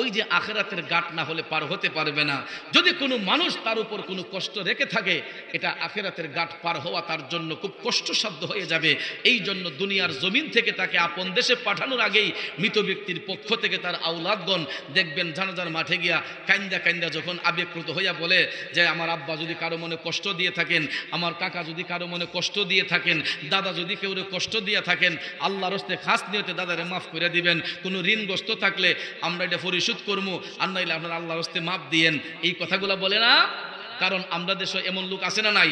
ওই যে আখিরাতের গাট না হলে পার হতে পারবে না। যদি কোনো মানুষ তার উপর কোনো কষ্ট রেখে থাকে, এটা আখিরাতের গাট পার হওয়া তার জন্য খুব কষ্টসাধ্য হয়ে যাবে। এই জন্য দুনিয়ার জমিন থেকে তাকে আপন দেশে পাঠানোর আগেই মৃত ব্যক্তির পক্ষ থেকে তার আওলাদগণ দেখবেন জানাজার মাঠে গিয়া কান্দা কান্দা যখন আবেগপ্রত হইয়া বলে যে আমার আব্বা যদি কারো মনে কষ্ট দিয়ে থাকেন, আমার কাকা যদি কারো মনে কষ্ট দিয়ে থাকেন, দাদা যদি কেউ কষ্ট দিয়ে থাকেন, আল্লাহর হস্তে খাস নিয়তে দাদারে মাফ করে দিবেন। কোনো ঋণগ্রস্ত থাকলে আমরা এটা পরিশোধ করবো, আর নাইলে আপনার আল্লাহর হস্তে মাফ দিয়েন। এই কথাগুলো বলে না? কারণ আমরা দেশে এমন লোক আছে না নাই?